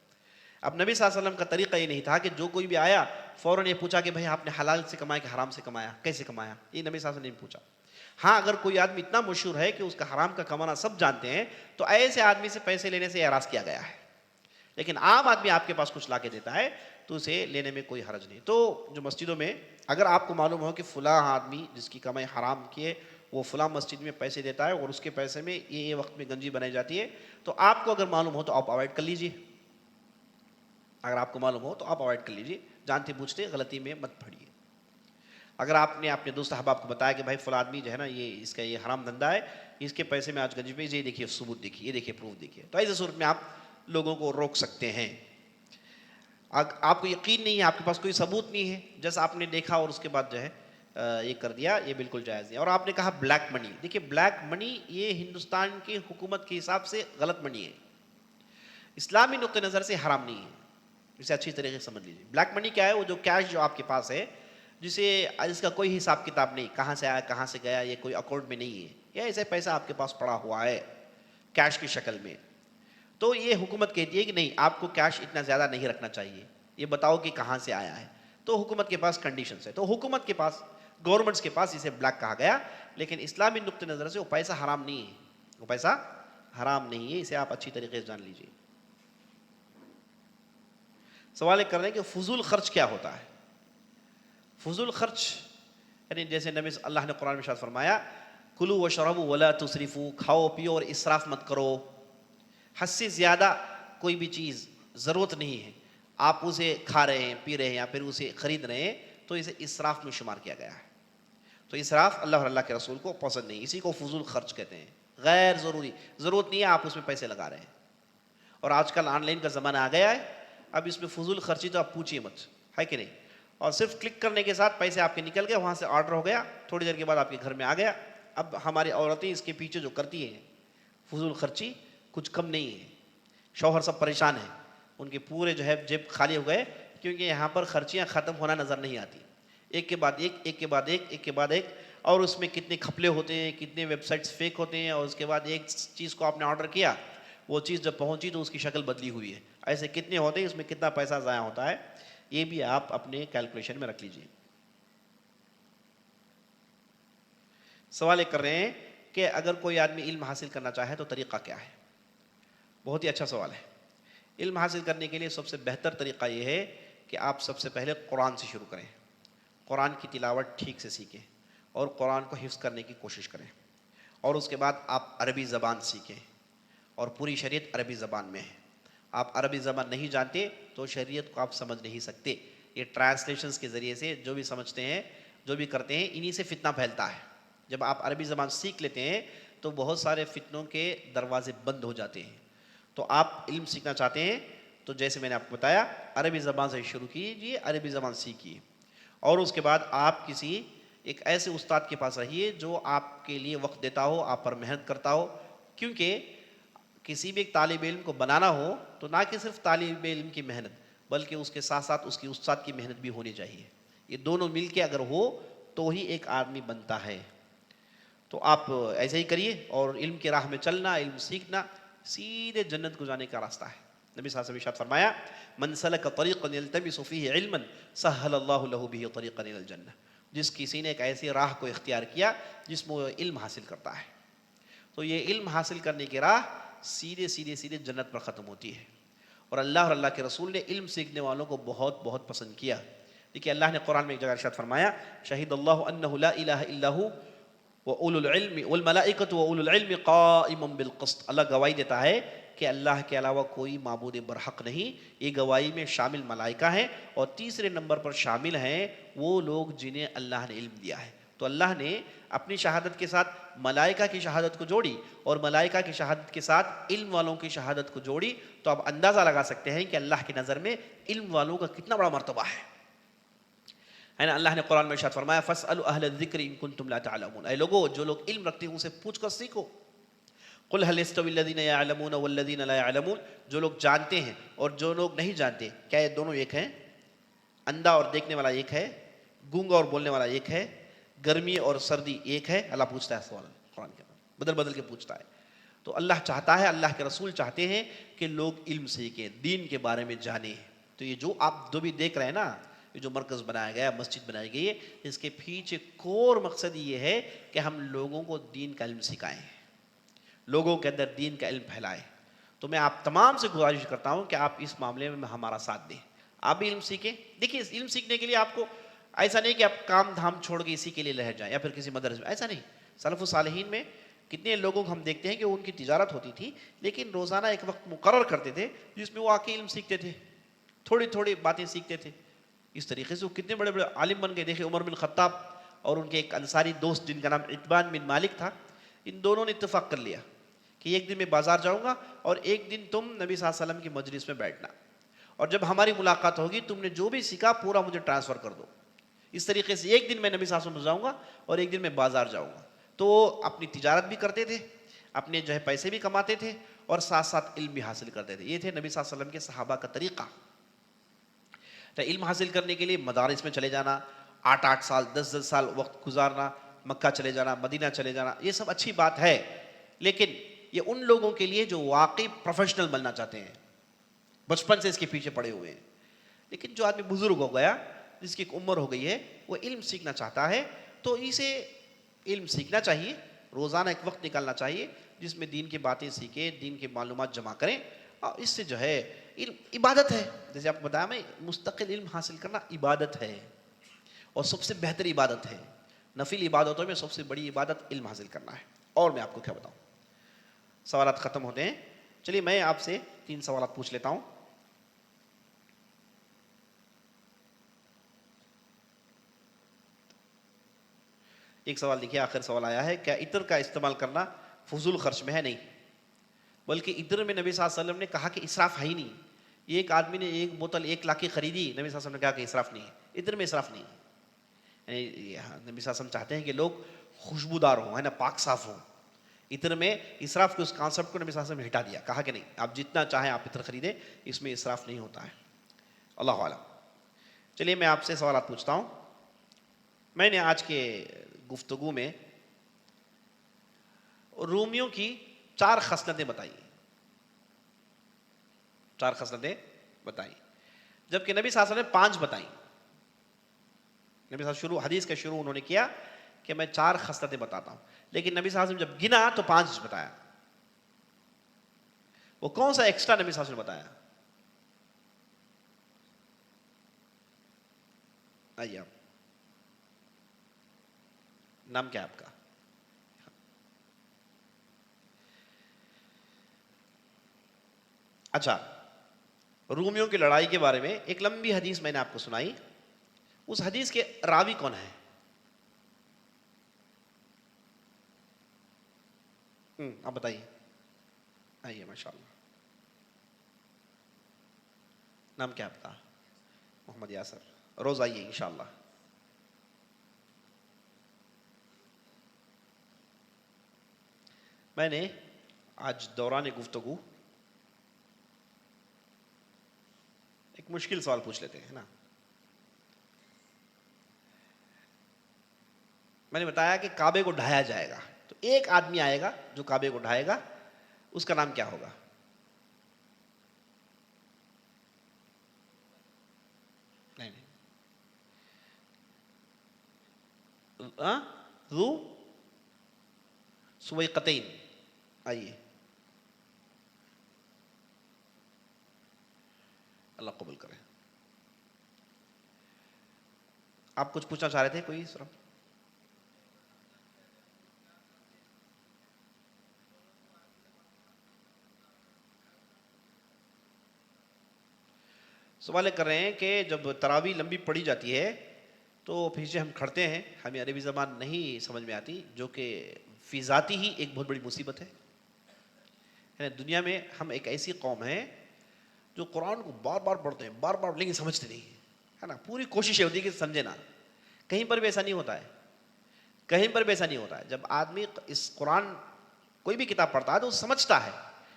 اب نبی صلی اللہ علیہ وسلم کا طریقہ یہ نہیں تھا کہ جو کوئی بھی آیا فوراً یہ پوچھا کہ بھائی آپ نے حلال سے کمایا کہ حرام سے کمایا، کیسے کمایا، یہ نبی صلی اللہ علیہ وسلم نے پوچھا. ہاں اگر کوئی آدمی اتنا مشہور ہے کہ اس کا حرام کا کمانا سب جانتے ہیں تو ایسے آدمی سے پیسے لینے سے اعراض کیا گیا ہے. لیکن عام آدمی آپ کے پاس کچھ لا کے دیتا ہے تو اسے لینے میں کوئی حرج نہیں. تو جو مسجدوں میں اگر آپ کو معلوم ہو کہ فلاں آدمی جس کی کمائی حرام کی ہے وہ فلاں مسجد میں پیسے دیتا ہے اور اس کے پیسے میں یہ وقت میں گنجی بنائی جاتی ہے، تو آپ کو اگر معلوم ہو تو آپ اوائڈ کر لیجئے. اگر آپ کو معلوم ہو تو آپ اوائڈ کر لیجئے، جانتے بوجھتے غلطی میں مت پڑیے. اگر آپ نے اپنے دوست احباب کو بتایا کہ بھائی فلاں آدمی جو ہے نا یہ اس کا یہ حرام دھندا ہے، اس کے پیسے میں آج گنجی پہ یہ دیکھیے ثبوت دیکھیے، یہ دیکھیے پروف دیکھیے، تو ایسے صورت میں آپ لوگوں کو روک سکتے ہیں. آپ کو یقین نہیں ہے، آپ کے پاس کوئی ثبوت نہیں ہے، جیسا آپ نے دیکھا اور اس کے بعد جو ہے یہ کر دیا، یہ بالکل جائز نہیں. اور آپ نے کہا بلیک منی، دیکھیے بلیک منی یہ ہندوستان کی حکومت کے حساب سے غلط منی ہے، اسلامی نقطہ نظر سے حرام نہیں ہے. اسے اچھی طریقے سے سمجھ لیجیے. بلیک منی کیا ہے؟ وہ جو کیش جو آپ کے پاس ہے جس کا کوئی حساب کتاب نہیں، کہاں سے آیا کہاں سے گیا، یہ کوئی اکاؤنٹ میں نہیں ہے، یا ایسے پیسہ آپ کے پاس پڑا ہوا ہے کیش کی شکل میں. تو یہ حکومت کہتی ہے کہ نہیں آپ کو کیش اتنا زیادہ نہیں رکھنا چاہیے، یہ بتاؤ کہ کہاں سے آیا ہے. تو حکومت کے پاس کنڈیشنز ہے، تو حکومت کے پاس، گورنمنٹس کے پاس اسے بلیک کہا گیا. لیکن اسلامی نقطہ نظر سے وہ پیسہ حرام نہیں ہے، وہ پیسہ حرام نہیں ہے، اسے آپ اچھی طریقے سے جان لیجیے. سوال کر رہے ہیں کہ فضول خرچ کیا ہوتا ہے؟ فضول خرچ یعنی جیسے نبی اللہ نے قرآن میں ارشاد فرمایا کلوا واشربوا ولا تسرفوا، کھاؤ پیو اور اسراف مت کرو. حد سے زیادہ کوئی بھی چیز ضرورت نہیں ہے، آپ اسے کھا رہے ہیں، پی رہے ہیں یا پھر اسے خرید رہے ہیں تو اسے اسراف میں شمار کیا گیا ہے. تو اسراف اللہ اور اللہ کے رسول کو پسند نہیں، اسی کو فضول خرچ کہتے ہیں. غیر ضروری، ضرورت نہیں ہے آپ اس میں پیسے لگا رہے ہیں. اور آج کل آن لائن کا زمانہ آ گیا ہے، اب اس میں فضول خرچی تو آپ پوچھیے مت، ہے کہ نہیں. اور صرف کلک کرنے کے ساتھ پیسے آپ کے نکل گئے، وہاں سے آرڈر ہو گیا، تھوڑی دیر کے بعد آپ کے گھر میں آ گیا. اب ہماری عورتیں اس کے پیچھے جو کرتی ہیں فضول خرچی کچھ کم نہیں ہے. شوہر سب پریشان ہیں، ان کے پورے جو ہے جیب خالی ہو گئے، کیونکہ یہاں پر خرچیاں ختم ہونا نظر نہیں آتی، ایک کے بعد ایک، ایک کے بعد ایک، ایک کے بعد ایک. اور اس میں کتنے کھپلے ہوتے ہیں، کتنے ویب سائٹس فیک ہوتے ہیں، اور اس کے بعد ایک چیز کو آپ نے آرڈر کیا، وہ چیز جب پہنچی تو اس کی شکل بدلی ہوئی ہے. ایسے کتنے ہوتے ہیں، اس میں کتنا پیسہ ضائع ہوتا ہے، یہ بھی آپ اپنے کیلکولیشن میں رکھ لیجئے. سوال کر رہے ہیں کہ اگر کوئی آدمی علم حاصل کرنا چاہے تو طریقہ کیا ہے؟ بہت ہی اچھا سوال ہے. علم حاصل کرنے کے لیے سب سے بہتر طریقہ یہ ہے کہ آپ سب سے پہلے قرآن سے شروع کریں، قرآن کی تلاوت ٹھیک سے سیکھیں اور قرآن کو حفظ کرنے کی کوشش کریں. اور اس کے بعد آپ عربی زبان سیکھیں، اور پوری شریعت عربی زبان میں ہے. آپ عربی زبان نہیں جانتے تو شریعت کو آپ سمجھ نہیں سکتے. یہ ٹرانسلیشنز کے ذریعے سے جو بھی سمجھتے ہیں، جو بھی کرتے ہیں، انہی سے فتنہ پھیلتا ہے. جب آپ عربی زبان سیکھ لیتے ہیں تو بہت سارے فتنوں کے دروازے بند ہو جاتے ہیں. تو آپ علم سیکھنا چاہتے ہیں تو جیسے میں نے آپ کو بتایا عربی زبان سے شروع کیجیے، عربی زبان سیکھیے، اور اس کے بعد آپ کسی ایک ایسے استاد کے پاس رہیے جو آپ کے لیے وقت دیتا ہو، آپ پر محنت کرتا ہو. کیونکہ کسی بھی ایک طالب علم کو بنانا ہو تو نہ کہ صرف طالب علم کی محنت بلکہ اس کے ساتھ ساتھ اس کی استاد کی محنت بھی ہونی چاہیے. یہ دونوں مل کے اگر ہو تو ہی ایک آدمی بنتا ہے. تو آپ ایسے ہی کریے، اور علم کی راہ میں چلنا، علم سیکھنا سیدھے جنت کو جانے کا راستہ ہے. نبی صلی اللہ علیہ وسلم ارشاد فرمایا من سلک طریقا یلتمس فیہ علما سہل اللہ لہ بہ طریقا الی الجنہ. جس کسی نے ایک ایسی راہ کو اختیار کیا جس میں وہ علم حاصل کرتا ہے، تو یہ علم حاصل کرنے کی راہ سیدھے سیدھے سیدھے جنت پر ختم ہوتی ہے. اور اللہ کے رسول نے علم سیکھنے والوں کو بہت بہت پسند کیا. دیکھیے اللہ نے قرآن میں ایک جگہ ارشاد فرمایا شہید اللہ انہ لا الہ الا ہو وَأُولُو الْعِلْمِ وَالْمَلَائِكَةُ وَأُولُو الْعِلْمِ قَائِمًا بِالْقِسْطِ. اللہ گواہی دیتا ہے کہ اللہ کے علاوہ کوئی معبود برحق نہیں. یہ گواہی میں شامل ملائکہ ہیں، اور تیسرے نمبر پر شامل ہیں وہ لوگ جنہیں اللہ نے علم دیا ہے. تو اللہ نے اپنی شہادت کے ساتھ ملائکہ کی شہادت کو جوڑی اور ملائکہ کی شہادت کے ساتھ علم والوں کی شہادت کو جوڑی، تو آپ اندازہ لگا سکتے ہیں کہ اللہ کی نظر میں علم والوں کا کتنا بڑا مرتبہ ہے نا۔ اللہ نے قرآن میں ارشاد فرمایا فَاسْأَلُوا أَهْلَ الذِّكْرِ إِن كُنتُمْ لَا تَعْلَمُونَ، اے لوگو جو لوگ علم رکھتے ہیں ان سے پوچھ کر سیکھو۔ قُلْ هَلْ يَسْتَوِي الَّذِينَ يَعْلَمُونَ وَالَّذِينَ لَا يَعْلَمُونَ، جو لوگ جانتے ہیں اور جو لوگ نہیں جانتے، کیا یہ دونوں ایک ہیں؟ اندھا اور دیکھنے والا ایک ہے، گونگا اور بولنے والا ایک ہے، گرمی اور سردی ایک ہے؟ اللہ پوچھتا ہے سوال قرآن کے اندر، بدل بدل کے پوچھتا ہے۔ تو اللہ چاہتا ہے، اللہ کے رسول چاہتے ہیں کہ لوگ علم سیکھیں، دین کے بارے میں جانیں۔ تو یہ جو آپ جو بھی دیکھ رہے ہیں نا، یہ جو مرکز بنایا گیا ہے، مسجد بنائی گئی ہے، اس کے پیچھے کور مقصد یہ ہے کہ ہم لوگوں کو دین کا علم سکھائیں، لوگوں کے اندر دین کا علم پھیلائیں۔ تو میں آپ تمام سے گزارش کرتا ہوں کہ آپ اس معاملے میں ہمارا ساتھ دیں، آپ بھی علم سیکھیں۔ دیکھیے علم سیکھنے کے لیے آپ کو ایسا نہیں کہ آپ کام دھام چھوڑ کے اسی کے لیے رہ جائیں یا پھر کسی مدرسے میں، ایسا نہیں۔ سلف و صالحین میں کتنے لوگوں کو ہم دیکھتے ہیں کہ ان کی تجارت ہوتی تھی لیکن روزانہ ایک وقت مقرر کرتے تھے جس میں وہ آ کے علم سیکھتے تھے، تھوڑی تھوڑی باتیں سیکھتے تھے۔ اس طریقے سے وہ کتنے بڑے بڑے عالم بن گئے۔ دیکھیں عمر بن خطاب اور ان کے ایک انصاری دوست جن کا نام عتبان بن مالک تھا، ان دونوں نے اتفاق کر لیا کہ ایک دن میں بازار جاؤں گا اور ایک دن تم نبی صلی اللہ علیہ وسلم کی مجلس میں بیٹھنا، اور جب ہماری ملاقات ہوگی تم نے جو بھی سیکھا پورا مجھے ٹرانسفر کر دو۔ اس طریقے سے ایک دن میں نبی صلی اللہ علیہ وسلم جاؤں گا اور ایک دن میں بازار جاؤں گا۔ تو وہ اپنی تجارت بھی کرتے تھے، اپنے جو ہے پیسے بھی کماتے تھے اور ساتھ ساتھ علم بھی حاصل کرتے تھے۔ یہ تھے نبی صلی اللہ علیہ وسلم کے صحابہ کا طریقہ۔ تو علم حاصل کرنے کے لیے مدارس میں چلے جانا، 8 سال 10 سال وقت گزارنا، مکہ چلے جانا، مدینہ چلے جانا، یہ سب اچھی بات ہے، لیکن یہ ان لوگوں کے لیے جو واقعی پروفیشنل بننا چاہتے ہیں، بچپن سے اس کے پیچھے پڑے ہوئے ہیں۔ لیکن جو آدمی بزرگ ہو گیا، جس کی ایک عمر ہو گئی ہے، وہ علم سیکھنا چاہتا ہے، تو اسے علم سیکھنا چاہیے، روزانہ ایک وقت نکالنا چاہیے جس میں دین کی باتیں سیکھیں، دین کے معلومات جمع کریں، اور اس سے جو ہے علم عبادت ہے۔ جیسے آپ کو بتایا میں، مستقل علم حاصل کرنا عبادت ہے اور سب سے بہتر عبادت ہے۔ نفل عبادتوں میں سب سے بڑی عبادت علم حاصل کرنا ہے۔ اور میں آپ کو کیا بتاؤں، سوالات ختم ہوتے ہیں، چلیے میں آپ سے 3 سوالات پوچھ لیتا ہوں۔ ایک سوال دیکھیے، آخر سوال آیا ہے، کیا عطر کا استعمال کرنا فضول خرچ میں ہے؟ نہیں، بلکہ عطر میں نبی صلی اللہ علیہ وسلم نے کہا کہ اسراف ہے ہی نہیں۔ ایک آدمی نے ایک بوتل 1 لاکھ کی خریدی، نبی صلی اللہ علیہ وسلم نے کہا کہ اسراف نہیں ہے، عطر میں اسراف نہیں ہے۔ یعنی نبی صلی اللہ علیہ وسلم چاہتے ہیں کہ لوگ خوشبودار ہوں، ہے نا، پاک صاف ہوں۔ عطر میں اسراف کے اس کانسیپٹ کو نبی صلی اللہ علیہ وسلم نے ہٹا دیا، کہا کہ نہیں، آپ جتنا چاہیں آپ عطر خریدیں، اس میں اسراف نہیں ہوتا ہے۔ اللہ اعلم۔ چلیے میں آپ سے سوالات پوچھتا ہوں۔ میں نے آج کے گفتگو میں رومیوں کی 4 خصلتیں بتائی، 4 خصلتیں بتائی، جبکہ نبی صلی اللہ علیہ وسلم نے 5 بتائی۔ نبی صلی اللہ علیہ وسلم حدیث کا شروع انہوں نے کیا کہ میں 4 خصلتیں بتاتا ہوں، لیکن نبی صلی اللہ علیہ وسلم جب گنا تو 5 بتایا۔ وہ کون سا ایکسٹرا نبی صلی اللہ علیہ وسلم بتایا؟ آئیے آپ، نام کیا ہے آپ کا؟ اچھا، رومیوں کی لڑائی کے بارے میں ایک لمبی حدیث میں نے آپ کو سنائی، اس حدیث کے راوی کون ہے؟ آپ بتائیے، آئیے، ماشاءاللہ، نام کیا آپ کا؟ محمد یاسر، روز آئیے انشاءاللہ۔ میں نے آج دوران گفتگو ایک مشکل سوال پوچھ لیتے ہیں نا۔ میں نے بتایا کہ کعبے کو ڈھایا جائے گا، تو ایک آدمی آئے گا جو کعبے کو ڈھائے گا، اس کا نام کیا ہوگا؟ نہیں نہیں، ذو سویقتین، آئیے، اللہ قبول کرے۔ آپ کچھ پوچھنا چاہ رہے تھے کوئی سر؟ سوال کر رہے ہیں کہ جب تراویح لمبی پڑھی جاتی ہے تو پیچھے ہم کھڑتے ہیں، ہمیں عربی زبان نہیں سمجھ میں آتی، جو کہ فی ذاتی ہی ایک بہت بڑی مصیبت ہے۔ یعنی دنیا میں ہم ایک ایسی قوم ہے جو قرآن کو بار بار پڑھتے ہیں، بار بار، لیکن سمجھتے نہیں ہے نا۔ پوری کوشش یہ ہوتی ہے کہ سمجھے نہ، کہیں پر بھی ایسا نہیں ہوتا ہے، کہیں پر بھی ایسا نہیں ہوتا ہے۔ جب آدمی اس قرآن کوئی بھی کتاب پڑھتا ہے تو وہ سمجھتا ہے۔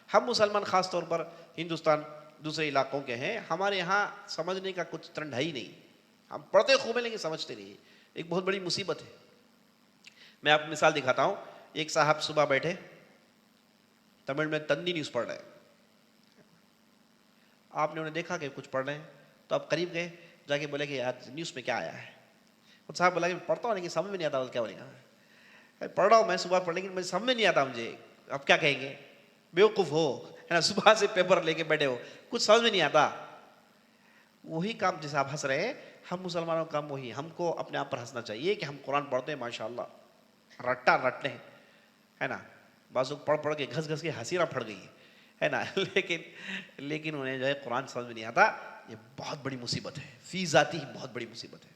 ہم مسلمان خاص طور پر ہندوستان دوسرے علاقوں کے ہیں، ہمارے یہاں سمجھنے کا کچھ ٹرنڈ ہے ہی نہیں، ہم پڑھتے خوب ہیں لیکن سمجھتے نہیں، ایک بہت بڑی مصیبت ہے۔ میں آپ کو مثال دکھاتا ہوں۔ ایک صاحب صبح بیٹھے تمل میں تندی نیوز پڑھ رہے ہیں، آپ نے انہیں دیکھا کہ کچھ پڑھ رہے ہیں تو آپ قریب گئے، جا کے بولے کہ یار نیوز میں کیا آیا ہے؟ وہ صاحب بولا کہ پڑھتا ہوں لیکن سمجھ میں نہیں آتا۔ کیا بولے گا؟ پڑھ رہا ہوں میں صبح پڑھ، لیکن مجھے سمجھ میں نہیں آتا مجھے۔ اب کیا کہیں گے؟ بیوقوف ہو، ہے نا، صبح سے پیپر لے کے بیٹھے ہو، کچھ سمجھ میں نہیں آتا۔ وہی کام جیسے آپ ہنس رہے ہیں، ہم مسلمانوں کا کام وہی، ہم کو اپنے آپ پر ہنسنا چاہیے کہ ہم قرآن پڑھتے ہیں ماشاءاللہ، رٹا رٹتے ہیں، ہے نا۔ بعض لوگ پڑھ پڑھ کے گھس گھس کے حسیرہ پھٹ گئی ہے نا، لیکن انہیں جو ہے قرآن سمجھ میں نہیں آتا۔ یہ بہت بڑی مصیبت ہے، فی ذاتی ہی بہت بڑی مصیبت ہے۔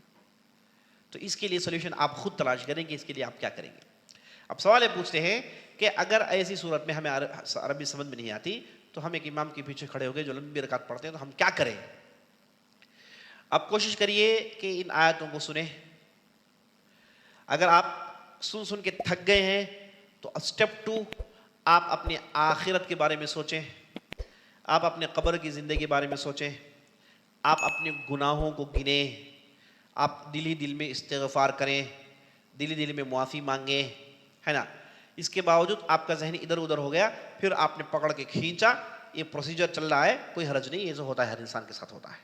تو اس کے لیے سولوشن آپ خود تلاش کریں گے، اس کے لیے آپ کیا کریں گے۔ اب سوال یہ پوچھتے ہیں کہ اگر ایسی صورت میں ہمیں عربی سمجھ میں نہیں آتی تو ہم ایک امام کے پیچھے کھڑے ہو گئے جو لمبی رکعت پڑھتے ہیں، تو ہم کیا کریں؟ اب کوشش کریے کہ ان آیتوں کو سنیں۔ اگر آپ سن سن کے تھک گئے ہیں تو اسٹیپ 2، آپ اپنی آخرت کے بارے میں سوچیں، آپ اپنے قبر کی زندگی کے بارے میں سوچیں، آپ اپنے گناہوں کو گنیں، آپ دل ہی دل میں استغفار کریں، دل ہی دل میں معافی مانگیں، ہے نا۔ اس کے باوجود آپ کا ذہن ادھر ادھر ہو گیا، پھر آپ نے پکڑ کے کھینچا، یہ پروسیجر چل رہا ہے، کوئی حرج نہیں، یہ جو ہوتا ہے ہر انسان کے ساتھ ہوتا ہے،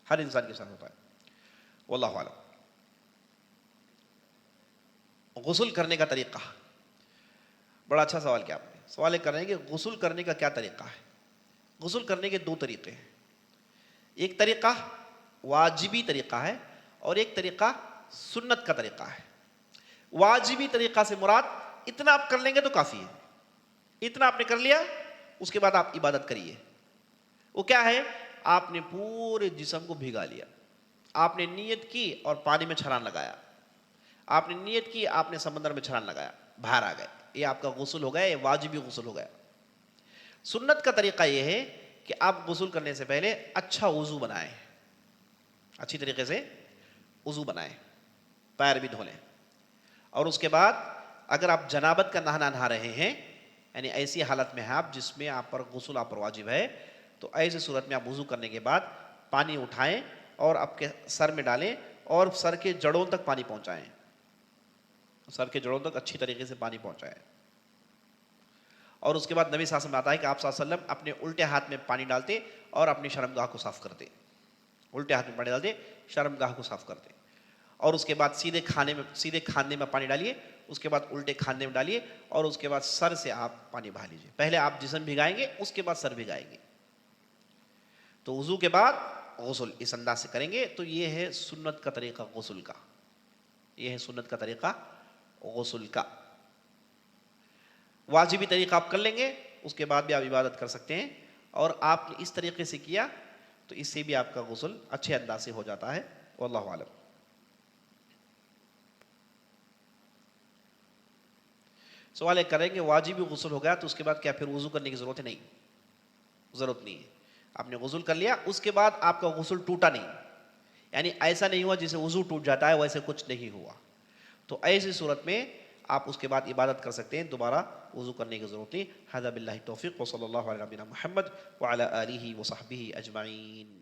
ہر انسان کے ساتھ ہوتا ہے۔ واللہ اعلم۔ غسل کرنے کا طریقہ، بڑا اچھا سوال کیا آپ نے۔ سوال یہ کر رہے ہیں کہ غسل کرنے کا کیا طریقہ ہے۔ غسل کرنے کے دو طریقے ہیں، ایک طریقہ واجبی طریقہ ہے اور ایک طریقہ سنت کا طریقہ ہے۔ واجبی طریقہ سے مراد اتنا آپ کر لیں گے تو کافی ہے، اتنا آپ نے کر لیا، اس کے بعد آپ عبادت کریے۔ وہ کیا ہے؟ آپ نے پورے جسم کو بھگا لیا، آپ نے نیت کی اور پانی میں چھلانگ لگایا، آپ نے نیت کی، آپ نے سمندر میں چھلانگ لگایا، باہر آ گئے، یہ آپ کا غسل ہو گیا، یہ واجبی غسل ہو گیا۔ سنت کا طریقہ یہ ہے کہ آپ غسل کرنے سے پہلے اچھا وضو بنائیں، اچھی طریقے سے وضو بنائیں، پیر بھی دھو لیں، اور اس کے بعد اگر آپ جنابت کا نہا رہے ہیں، یعنی ایسی حالت میں ہیں آپ جس میں آپ پر غسل آپ پر واجب ہے، تو ایسی صورت میں آپ وضو کرنے کے بعد پانی اٹھائیں اور آپ کے سر میں ڈالیں اور سر کے جڑوں تک پانی پہنچائیں، سر کے جڑوں تک اچھی طریقے سے پانی پہنچائیں۔ اور اس کے بعد نبی صلی اللہ علیہ وسلم آتا ہے کہ آپ صلی اللہ علیہ وسلم اپنے الٹے ہاتھ میں پانی ڈالتے اور اپنی شرمگاہ کو صاف کرتے، الٹے ہاتھ میں پانی ڈالتے، شرمگاہ کو صاف کرتے، اور اس کے بعد سیدھے کھانے میں پانی ڈالیے، اس کے بعد الٹے کھانے میں ڈالیے، اور اس کے بعد سر سے آپ پانی بہا لیجیے۔ پہلے آپ جسم بھگائیں گے، اس کے بعد سر بھگائیں گے۔ تو وضو کے بعد غسل اس انداز سے کریں گے۔ تو یہ ہے سنت کا طریقہ غسل کا، یہ ہے سنت کا طریقہ غسل کا۔ واجبی طریقہ آپ کر لیں گے، اس کے بعد بھی آپ عبادت کر سکتے ہیں، اور آپ نے اس طریقے سے کیا تو اس سے بھی آپ کا غسل اچھے انداز سے ہو جاتا ہے۔ واللہ اعلم۔ سوال ایک کریں کہ واجبی غسل ہو گیا تو اس کے بعد کیا پھر وضو کرنے کی ضرورت ہے؟ نہیں، ضرورت نہیں ہے۔ آپ نے غسل کر لیا، اس کے بعد آپ کا غسل ٹوٹا نہیں، یعنی ایسا نہیں ہوا جسے وضو ٹوٹ جاتا ہے، ویسے کچھ نہیں ہوا، تو ایسی صورت میں آپ اس کے بعد عبادت کر سکتے ہیں، دوبارہ وضو کرنے کی ضرورت نہیں۔ ھذا باللہ توفیق، وصلی اللہ علی نبینا محمد وعلی آلہ وصحبہ اجمعین۔